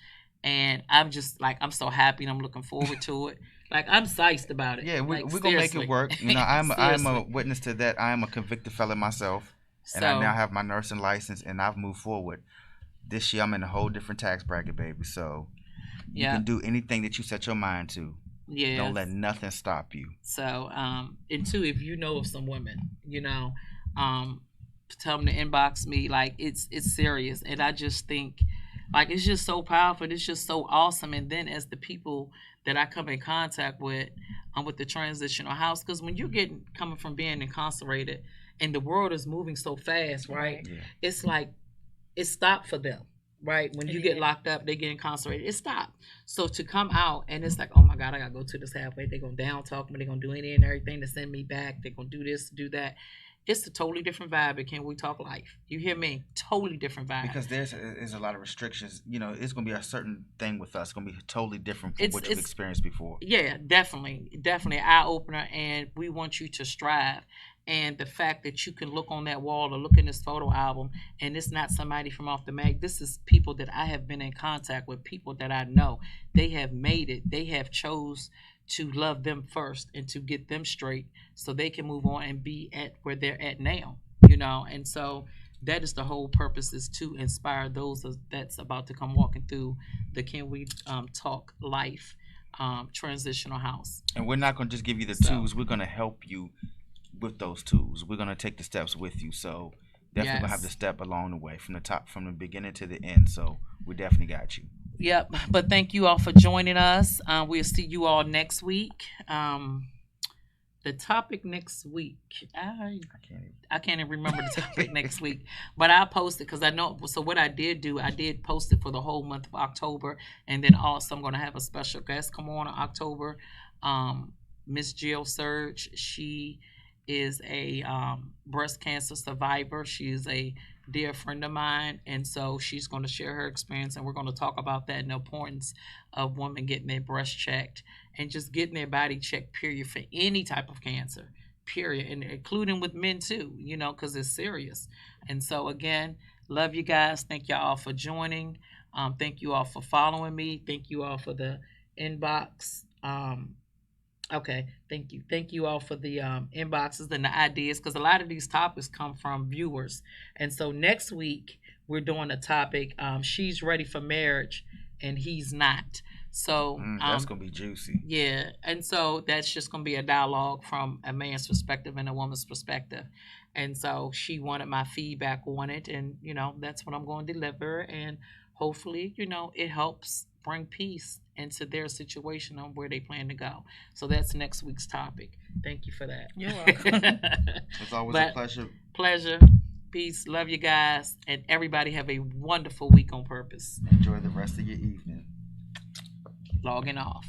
[SPEAKER 2] And I'm just like, I'm so happy and I'm looking forward to it. Like, I'm psyched about it.
[SPEAKER 3] Yeah,
[SPEAKER 2] like,
[SPEAKER 3] we're gonna make
[SPEAKER 2] seriously.
[SPEAKER 3] it work. You know, I'm a
[SPEAKER 2] Seriously.
[SPEAKER 3] witness to that. I am a convicted felon myself, and I now have my nursing license, and I've moved forward. This year, I'm in a whole different tax bracket, baby. So you
[SPEAKER 2] yeah,
[SPEAKER 3] can do anything that you set your mind to.
[SPEAKER 2] yeah.
[SPEAKER 3] Don't let nothing stop you.
[SPEAKER 2] So, and two, if you know of some women, tell them to inbox me. Like, it's serious, and I just think, like, it's just so powerful. It's just so awesome. And then as the people that I come in contact with the transitional house, because when you're coming from being incarcerated, and the world is moving so fast, right?
[SPEAKER 3] Yeah.
[SPEAKER 2] It's like it stopped for them. Right, when you get
[SPEAKER 4] Yeah.
[SPEAKER 2] locked up, they get incarcerated. It stopped. So to come out and it's like, oh my God, I gotta go to this halfway. They're gonna down talk me. They're gonna do any and everything to send me back. They're gonna do this, do that. It's a totally different vibe. Can we talk life? You hear me? Totally different vibe.
[SPEAKER 3] Because there's a lot of restrictions. You know, it's gonna be a certain thing with us. It's gonna be totally different from what you've experienced before.
[SPEAKER 2] Yeah, definitely eye opener, and we want you to strive. And the fact that you can look on that wall or look in this photo album, and it's not somebody from off the mag. This is people that I have been in contact with, people that I know. They have made it. They have chose to love them first and to get them straight so they can move on and be at where they're at now. And so that is the whole purpose, is to inspire those that's about to come walking through the Can We Talk Life transitional house.
[SPEAKER 3] And we're not gonna just give you the
[SPEAKER 2] So-
[SPEAKER 3] tools. We're gonna help you with those tools. We're gonna take the steps with you. So definitely gonna have the step along the way from the beginning to the end. So we definitely got you.
[SPEAKER 2] Yep. But thank you all for joining us. We'll see you all next week. The topic next week, I can't even remember the topic next week, but I'll post it because I know. So what I did post it for the whole month of October, and then also I'm going to have a special guest come on in October. Miss Jill Surge. She is a breast cancer survivor. She is a dear friend of mine, and so she's going to share her experience, and we're going to talk about that and the importance of women getting their breast checked and just getting their body checked, period, for any type of cancer, period, and including with men too, because it's serious. And so again, love you guys. Thank y'all for joining. Thank you all for following me. Thank you all for the inbox. Okay, thank you. Thank you all for the inboxes and the ideas, because a lot of these topics come from viewers. And so next week, we're doing a topic, she's ready for marriage and he's not. So
[SPEAKER 3] that's going to be juicy.
[SPEAKER 2] Yeah, and so that's just going to be a dialogue from a man's perspective and a woman's perspective. And so she wanted my feedback on it, and, that's what I'm going to deliver. And hopefully, it helps bring peace into their situation on where they plan to go. So that's next week's topic. Thank you for that.
[SPEAKER 4] You're welcome.
[SPEAKER 3] It's always a pleasure.
[SPEAKER 2] Pleasure. Peace. Love you guys. And everybody have a wonderful week on purpose.
[SPEAKER 3] Enjoy the rest of your evening.
[SPEAKER 2] Logging off.